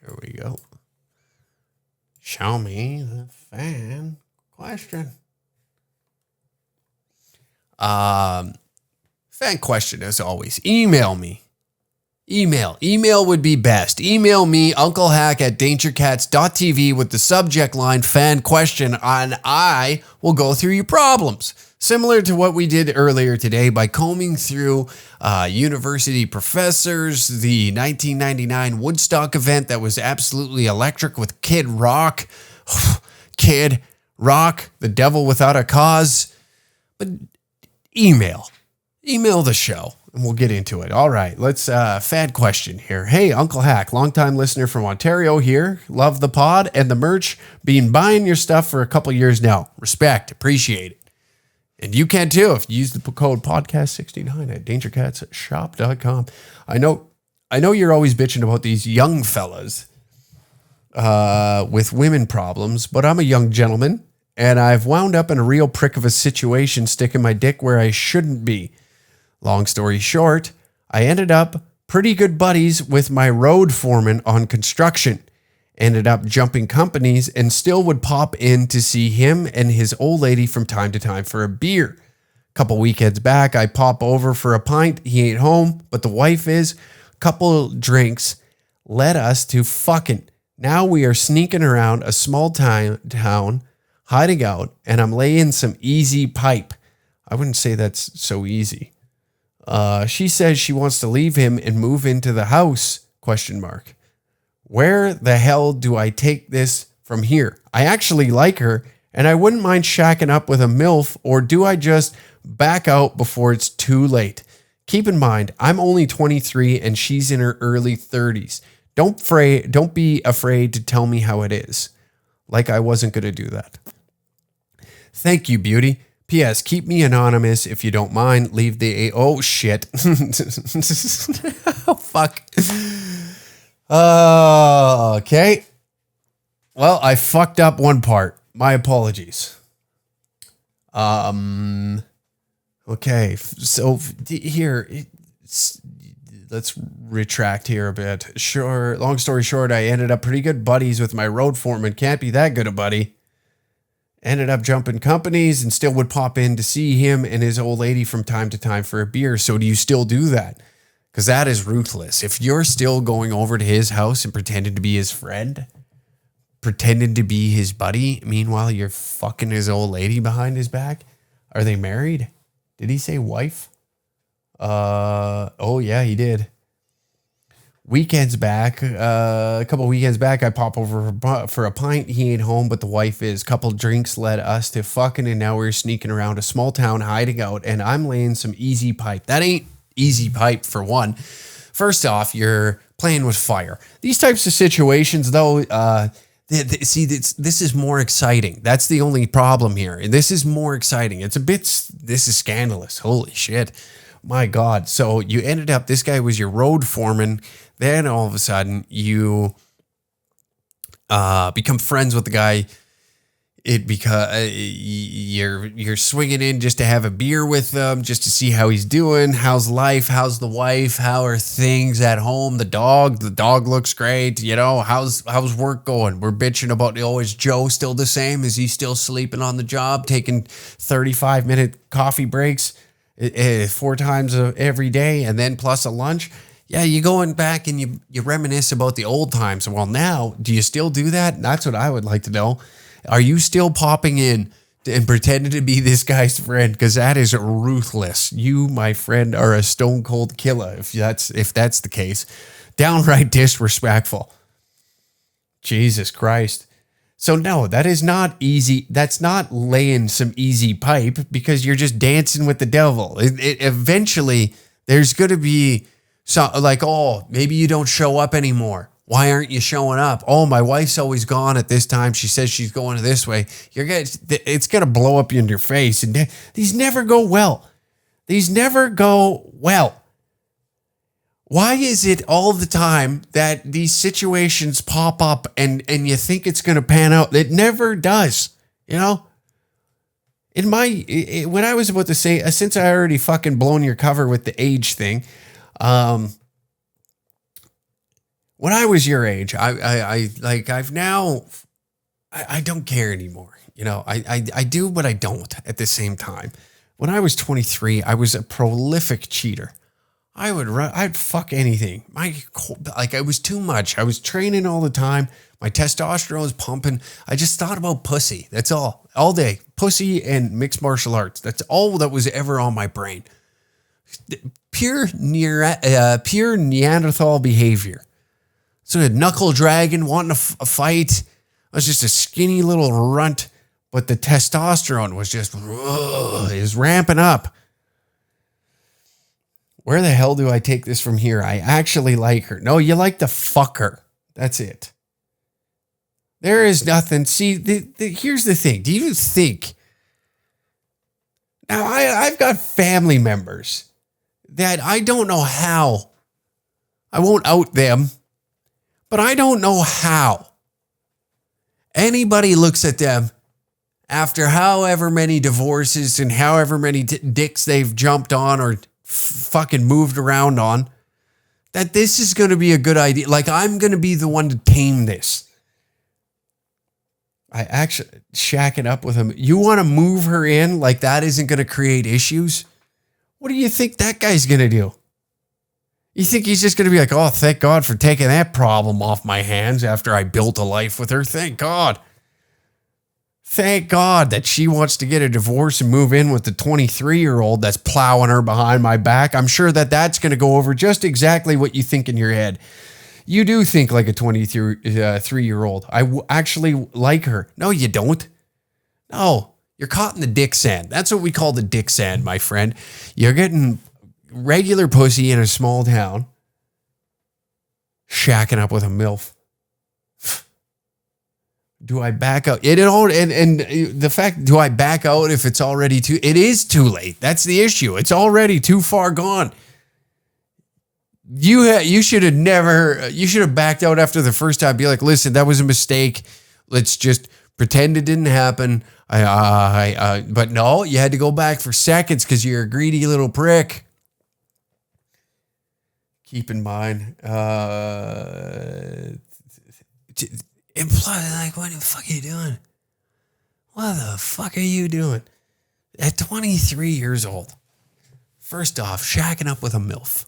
There we go. Show me the fan question. Fan question, as always. Email me. Email would be best. Email me, unclehack@dangercats.tv with the subject line fan question, and I will go through your problems. Similar to what we did earlier today by combing through university professors, the 1999 Woodstock event that was absolutely electric with Kid Rock. Kid Rock, the devil without a cause. But email the show and we'll get into it. All right, let's fan question here. Hey, Uncle Hack, longtime listener from Ontario here. Love the pod and the merch. Been buying your stuff for a couple years now. Respect, appreciate it. And you can too if you use the code podcast69 at dangercatsshop.com. I know you're always bitching about these young fellas with women problems, but I'm a young gentleman and I've wound up in a real prick of a situation sticking my dick where I shouldn't be. Long story short, I ended up pretty good buddies with my road foreman on construction. Ended up jumping companies and still would pop in to see him and his old lady from time to time for a beer. Couple weekends back, I pop over for a pint. He ain't home, but the wife is. Couple drinks led us to fucking. Now we are sneaking around a small town, hiding out, and I'm laying some easy pipe. I wouldn't say that's so easy. She says she wants to leave him and move into the house, ? Where the hell do I take this from here? I actually like her, and I wouldn't mind shacking up with a MILF, or do I just back out before it's too late? Keep in mind, I'm only 23 and she's in her early 30s. Don't be afraid to tell me how it is. Like I wasn't going to do that. Thank you, beauty. P.S. Keep me anonymous if you don't mind. Leave the... Oh, shit. Oh, fuck. Okay. Well, I fucked up one part. My apologies. Okay. So here, let's retract here a bit. Sure. Long story short, I ended up pretty good buddies with my road foreman. Can't be that good a buddy. Ended up jumping companies and still would pop in to see him and his old lady from time to time for a beer. So do you still do that? Because that is ruthless. If you're still going over to his house and pretending to be his friend, pretending to be his buddy, meanwhile you're fucking his old lady behind his back. Are they married? Did he say wife? Oh yeah, he did. Weekends back, a couple weekends back, I pop over for a pint. He ain't home, but the wife is. Couple drinks led us to fucking, and now we're sneaking around a small town hiding out, and I'm laying some easy pipe. That ain't easy pipe for one. First off, you're playing with fire. These types of situations, though, see, this is more exciting. That's the only problem here. And this is more exciting. This is scandalous. Holy shit. My God. So you ended up, this guy was your road foreman. Then all of a sudden you become friends with the guy. You're swinging in just to have a beer with them, just to see how he's doing. How's life? How's the wife? How are things at home? The dog looks great. You know, how's work going? We're bitching about, is Joe still the same? Is he still sleeping on the job, taking 35-minute coffee breaks 4 times every day, and then plus a lunch? Yeah, you going back and you reminisce about the old times. Well, now, do you still do that? That's what I would like to know. Are you still popping in and pretending to be this guy's friend? Because that is ruthless. You, my friend, are a stone cold killer. If that's the case, downright disrespectful. Jesus Christ. So no, that is not easy. That's not laying some easy pipe, because you're just dancing with the devil. It eventually there's going to be some, like, oh, maybe you don't show up anymore. Why aren't you showing up? Oh, my wife's always gone at this time. She says she's going this way. It's going to blow up in your face. And these never go well. These never go well. Why is it all the time that these situations pop up and you think it's going to pan out? It never does, you know? When I was about to say, since I already fucking blown your cover with the age thing, when I was your age, I don't care anymore. You know, I do, but I don't at the same time. When I was 23, I was a prolific cheater. I'd fuck anything. It was too much. I was training all the time. My testosterone was pumping. I just thought about pussy. That's all day. Pussy and mixed martial arts. That's all that was ever on my brain. Pure Neanderthal behavior. So a knuckle dragon wanting a fight. I was just a skinny little runt, but the testosterone was just is ramping up. Where the hell do I take this from here? I actually like her. No, you like to fuck her. That's it. There is nothing. See, here's the thing. Do you think? Now, I've got family members that I don't know how. I won't out them. But I don't know how anybody looks at them after however many divorces and however many dicks they've jumped on or fucking moved around on, that this is going to be a good idea. Like, I'm going to be the one to tame this. I actually shacking up with him. You want to move her in like that isn't going to create issues? What do you think that guy's going to do? You think he's just going to be like, oh, thank God for taking that problem off my hands after I built a life with her? Thank God. Thank God that she wants to get a divorce and move in with the 23-year-old that's plowing her behind my back. I'm sure that that's going to go over just exactly what you think in your head. You do think like a 23-year-old. I actually like her. No, you don't. No, you're caught in the dick sand. That's what we call the dick sand, my friend. You're getting regular pussy in a small town, shacking up with a MILF. Do I back out? And the fact, do I back out if it's already it is too late. That's the issue. It's already too far gone. You should have backed out after the first time. Be like, listen, that was a mistake. Let's just pretend it didn't happen. But no, you had to go back for seconds because you're a greedy little prick. keep in mind. Imply, like, what the fuck are you doing? What the fuck are you doing? At 23 years old, first off, shacking up with a MILF.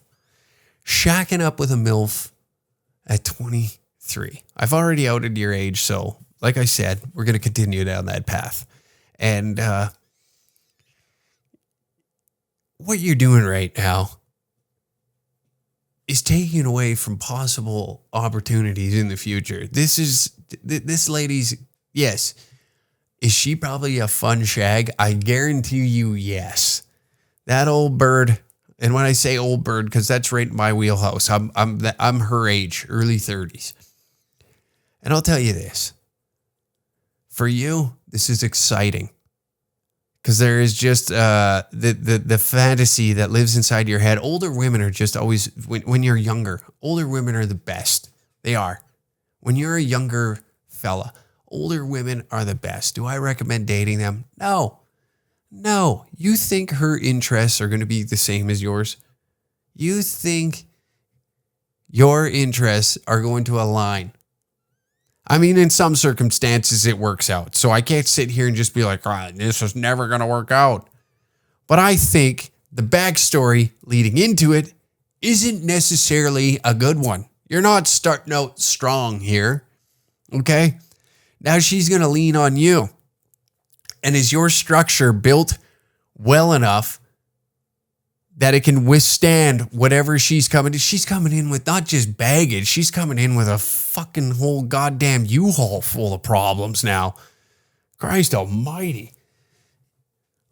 Shacking up with a MILF at 23. I've already outed your age, so like I said, we're going to continue down that path. And what you're doing right now is taking away from possible opportunities in the future. This lady's, yes. Is she probably a fun shag? I guarantee you, yes. That old bird, and when I say old bird, because that's right in my wheelhouse. I'm her age, early 30s. And I'll tell you this. For you, this is exciting. Because there is just the fantasy that lives inside your head. Older women are just always, when you're younger, older women are the best. They are. When you're a younger fella, older women are the best. Do I recommend dating them? No. You think her interests are going to be the same as yours? You think your interests are going to align? I mean, in some circumstances, it works out. So I can't sit here and just be like, this is never going to work out. But I think the backstory leading into it isn't necessarily a good one. You're not starting out strong here. Okay? Now she's going to lean on you. And is your structure built well enough that it can withstand whatever she's coming to? She's coming in with not just baggage. She's coming in with a fucking whole goddamn U-Haul full of problems now. Christ almighty.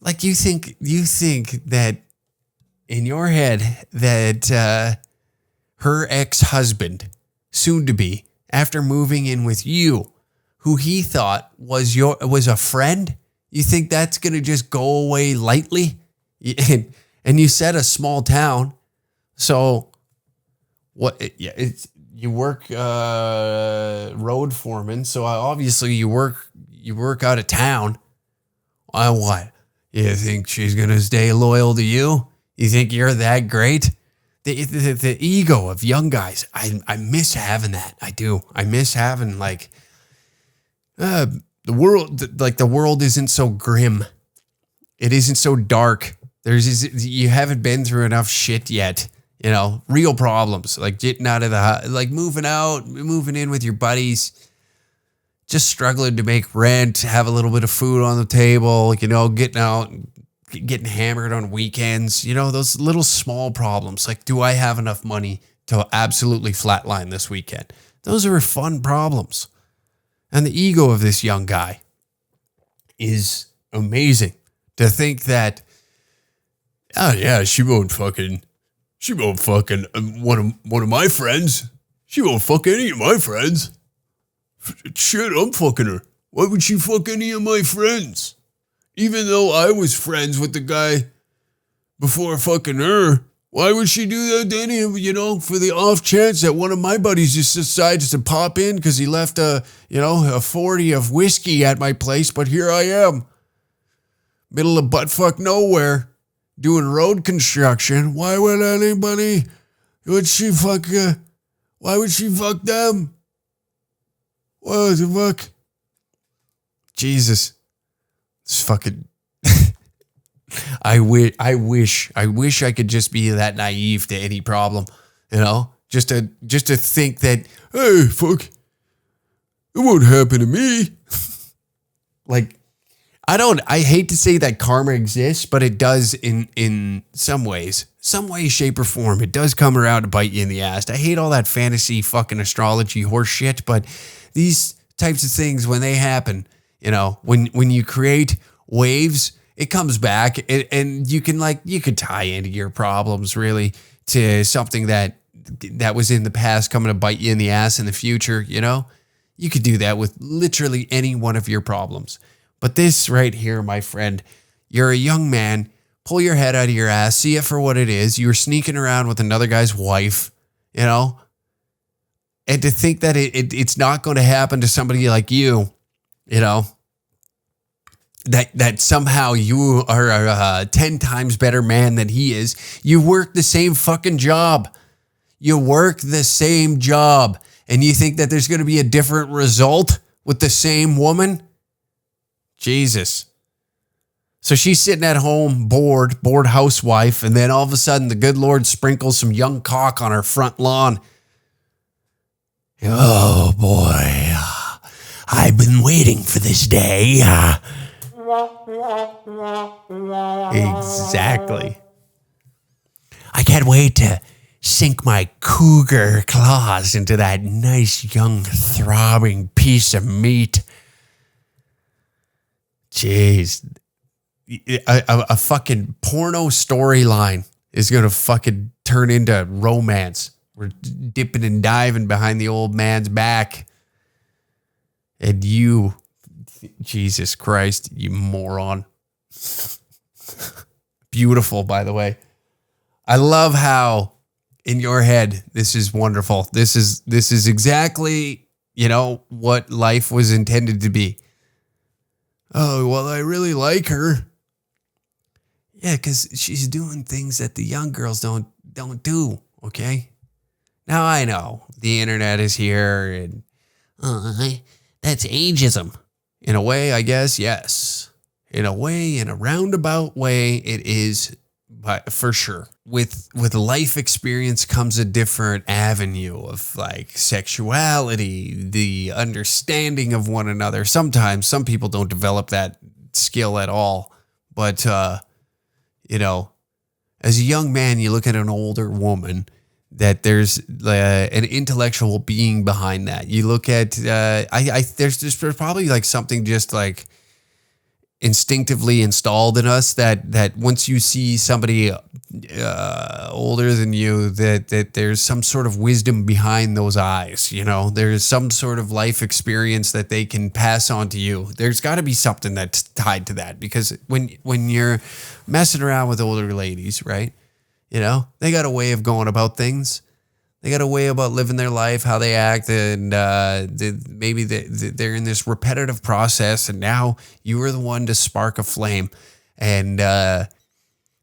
Like you think that in your head that her ex-husband, soon to be, after moving in with you, who he thought was a friend, you think that's going to just go away lightly? And you said a small town. So what? Yeah, you work road foreman. So obviously you work out of town. What? You think she's going to stay loyal to you? You think you're that great? The ego of young guys. I miss having that. I do. I miss having like the world isn't so grim. It isn't so dark. You haven't been through enough shit yet. You know, real problems like getting out of the house, like moving in with your buddies, just struggling to make rent, have a little bit of food on the table, you know, getting out, getting hammered on weekends, you know, those little small problems. Like, do I have enough money to absolutely flatline this weekend? Those are fun problems. And the ego of this young guy is amazing. To think that, oh yeah, she won't fucking one of my friends. She won't fuck any of my friends. Shit, I'm fucking her. Why would she fuck any of my friends? Even though I was friends with the guy before fucking her, why would she do that to any of, you know, for the off chance that one of my buddies just decides to pop in because he left a 40 of whiskey at my place, but here I am, middle of buttfuck nowhere, doing road construction. Why would anybody, why would she fuck them? What the fuck? Jesus. It's fucking... I wish I could just be that naive to any problem, you know? Just to think that, hey, fuck, it won't happen to me. Like, I hate to say that karma exists, but it does in some ways. Some way, shape, or form. It does come around to bite you in the ass. I hate all that fantasy fucking astrology horse shit, but these types of things, when they happen, you know, when you create waves, it comes back, and you could tie into your problems really to something that was in the past coming to bite you in the ass in the future, you know? You could do that with literally any one of your problems. But this right here, my friend, you're a young man, pull your head out of your ass, see it for what it is. You're sneaking around with another guy's wife, you know? And to think that it's not going to happen to somebody like you, you know? That somehow you are a 10 times better man than he is. You work the same fucking job. You work the same job and you think that there's going to be a different result with the same woman? Jesus. So she's sitting at home, bored housewife, and then all of a sudden the good Lord sprinkles some young cock on her front lawn. Oh boy, I've been waiting for this day. Exactly. I can't wait to sink my cougar claws into that nice young throbbing piece of meat. Jeez. A fucking porno storyline is going to fucking turn into romance. We're dipping and diving behind the old man's back. And you, Jesus Christ, you moron. Beautiful, by the way. I love how in your head, this is wonderful. This is exactly, what life was intended to be. Oh, well, I really like her. Yeah, because she's doing things that the young girls don't do, okay? Now I know the internet is here and that's ageism. In a way, I guess, yes. In a way, in a roundabout way, it is, but for sure. With life experience comes a different avenue of like sexuality, the understanding of one another. Sometimes some people don't develop that skill at all, but as a young man, you look at an older woman, that there's an intellectual being behind that. You look at, there's probably like something just like instinctively installed in us that once you see somebody older than you, that there's some sort of wisdom behind those eyes. There's some sort of life experience that they can pass on to you. There's got to be something that's tied to that, because when you're messing around with older ladies, right? They got a way of going about things. They got a way about living their life, how they act, and maybe they're in this repetitive process, and now you are the one to spark a flame and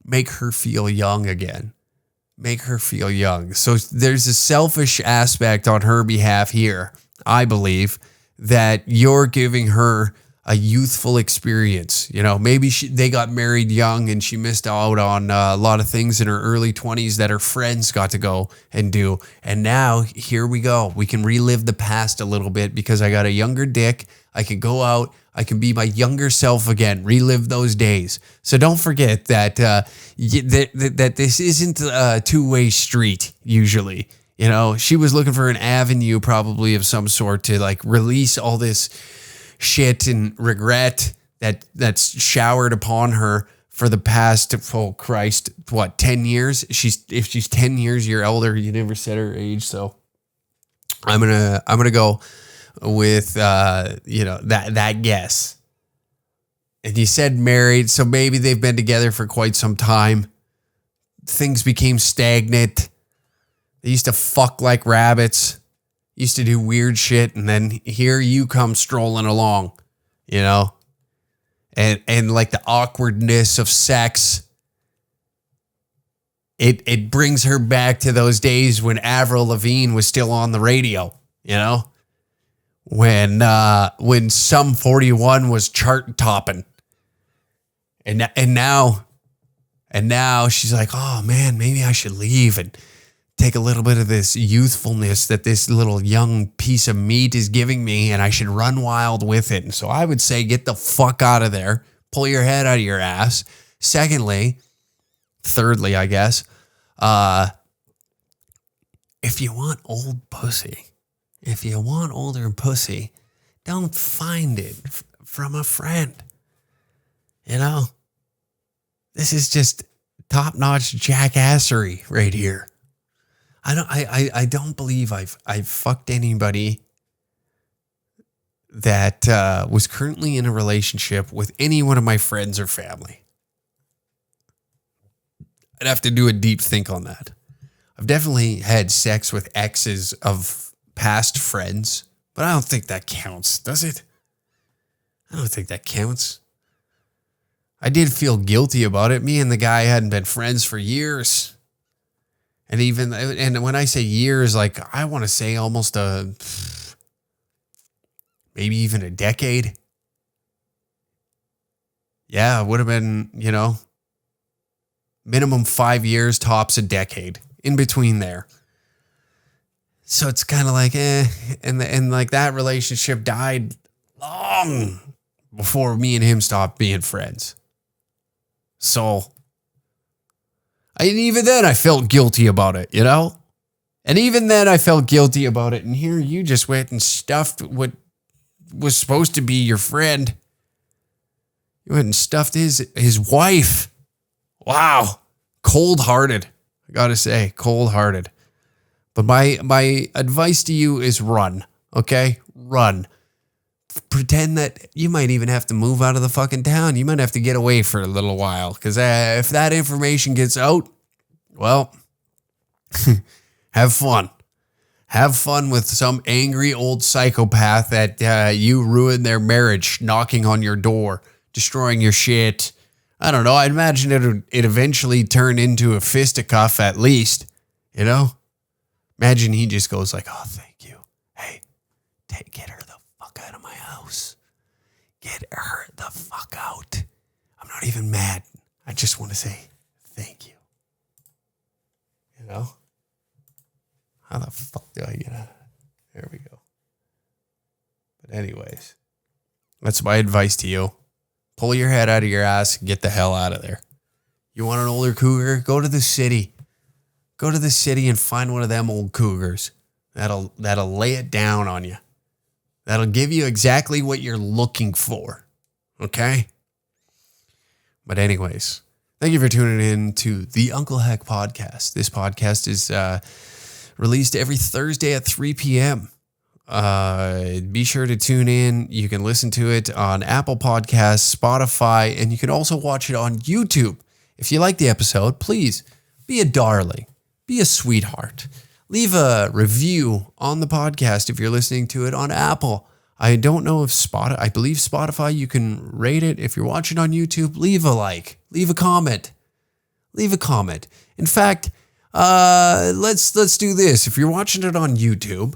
make her feel young again. Make her feel young. So there's a selfish aspect on her behalf here, I believe, that you're giving her a youthful experience. Maybe they got married young and she missed out on a lot of things in her early 20s that her friends got to go and do. And now here we go. We can relive the past a little bit because I got a younger dick. I can go out. I can be my younger self again, relive those days. So don't forget that that this isn't a two-way street usually. She was looking for an avenue probably of some sort to like release all this shit and regret that's showered upon her for the past, oh Christ, 10 years? If she's 10 years your elder, you never said her age, so I'm gonna go with that guess. And you said married, so maybe they've been together for quite some time. Things became stagnant. They used to fuck like rabbits. Used to do weird shit, and then here you come strolling along, and like the awkwardness of sex, it brings her back to those days when Avril Lavigne was still on the radio, when Sum 41 was chart topping, and now she's like, oh man, maybe I should leave and take a little bit of this youthfulness that this little young piece of meat is giving me, and I should run wild with it. And so I would say, get the fuck out of there. Pull your head out of your ass. Thirdly, I guess, if you want old pussy, if you want older pussy, don't find it from a friend. This is just top-notch jackassery right here. I don't believe I've fucked anybody that was currently in a relationship with any one of my friends or family. I'd have to do a deep think on that. I've definitely had sex with exes of past friends, but I don't think that counts, does it? I don't think that counts. I did feel guilty about it. Me and the guy hadn't been friends for years. And when I say years, like I want to say almost maybe even a decade. Yeah, it would have been, minimum 5 years, tops a decade in between there. So it's kind of like, and like that relationship died long before me and him stopped being friends. So, and even then I felt guilty about it, And even then I felt guilty about it. And here you just went and stuffed what was supposed to be your friend. You went and stuffed his wife. Wow. Cold-hearted. I gotta say, cold-hearted. But my advice to you is run, okay? Run. Pretend that you might even have to move out of the fucking town. You might have to get away for a little while. Because if that information gets out, well, have fun. Have fun with some angry old psychopath that you ruined their marriage, knocking on your door, destroying your shit. I don't know. I'd imagine it eventually turned into a fisticuff at least, Imagine he just goes like, oh, thank you. Hey, get her the fuck out of my house. Get her the fuck out. I'm not even mad. I just want to say thank you. How the fuck do I get out? There we go. But anyways, that's my advice to you. Pull your head out of your ass and get the hell out of there. You want an older cougar? Go to the city. Go to the city and find one of them old cougars. That'll lay it down on you. That'll give you exactly what you're looking for. Okay? But anyways, thank you for tuning in to the Uncle Hack Podcast. This podcast is released every Thursday at 3 p.m. Be sure to tune in. You can listen to it on Apple Podcasts, Spotify, and you can also watch it on YouTube. If you like the episode, please be a darling. Be a sweetheart. Leave a review on the podcast if you're listening to it on Apple. I don't know if I believe Spotify, you can rate it. If you're watching on YouTube, leave a like. Leave a comment. Leave a comment. In fact, let's do this. If you're watching it on YouTube,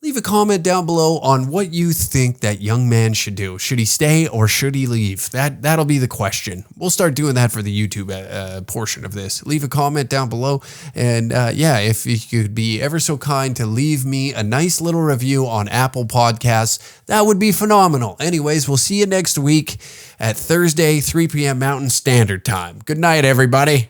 leave a comment down below on what you think that young man should do. Should he stay or should he leave? That'll be the question. We'll start doing that for the YouTube portion of this. Leave a comment down below. And if you could be ever so kind to leave me a nice little review on Apple Podcasts, that would be phenomenal. Anyways, we'll see you next week at Thursday, 3 p.m. Mountain Standard Time. Good night, everybody.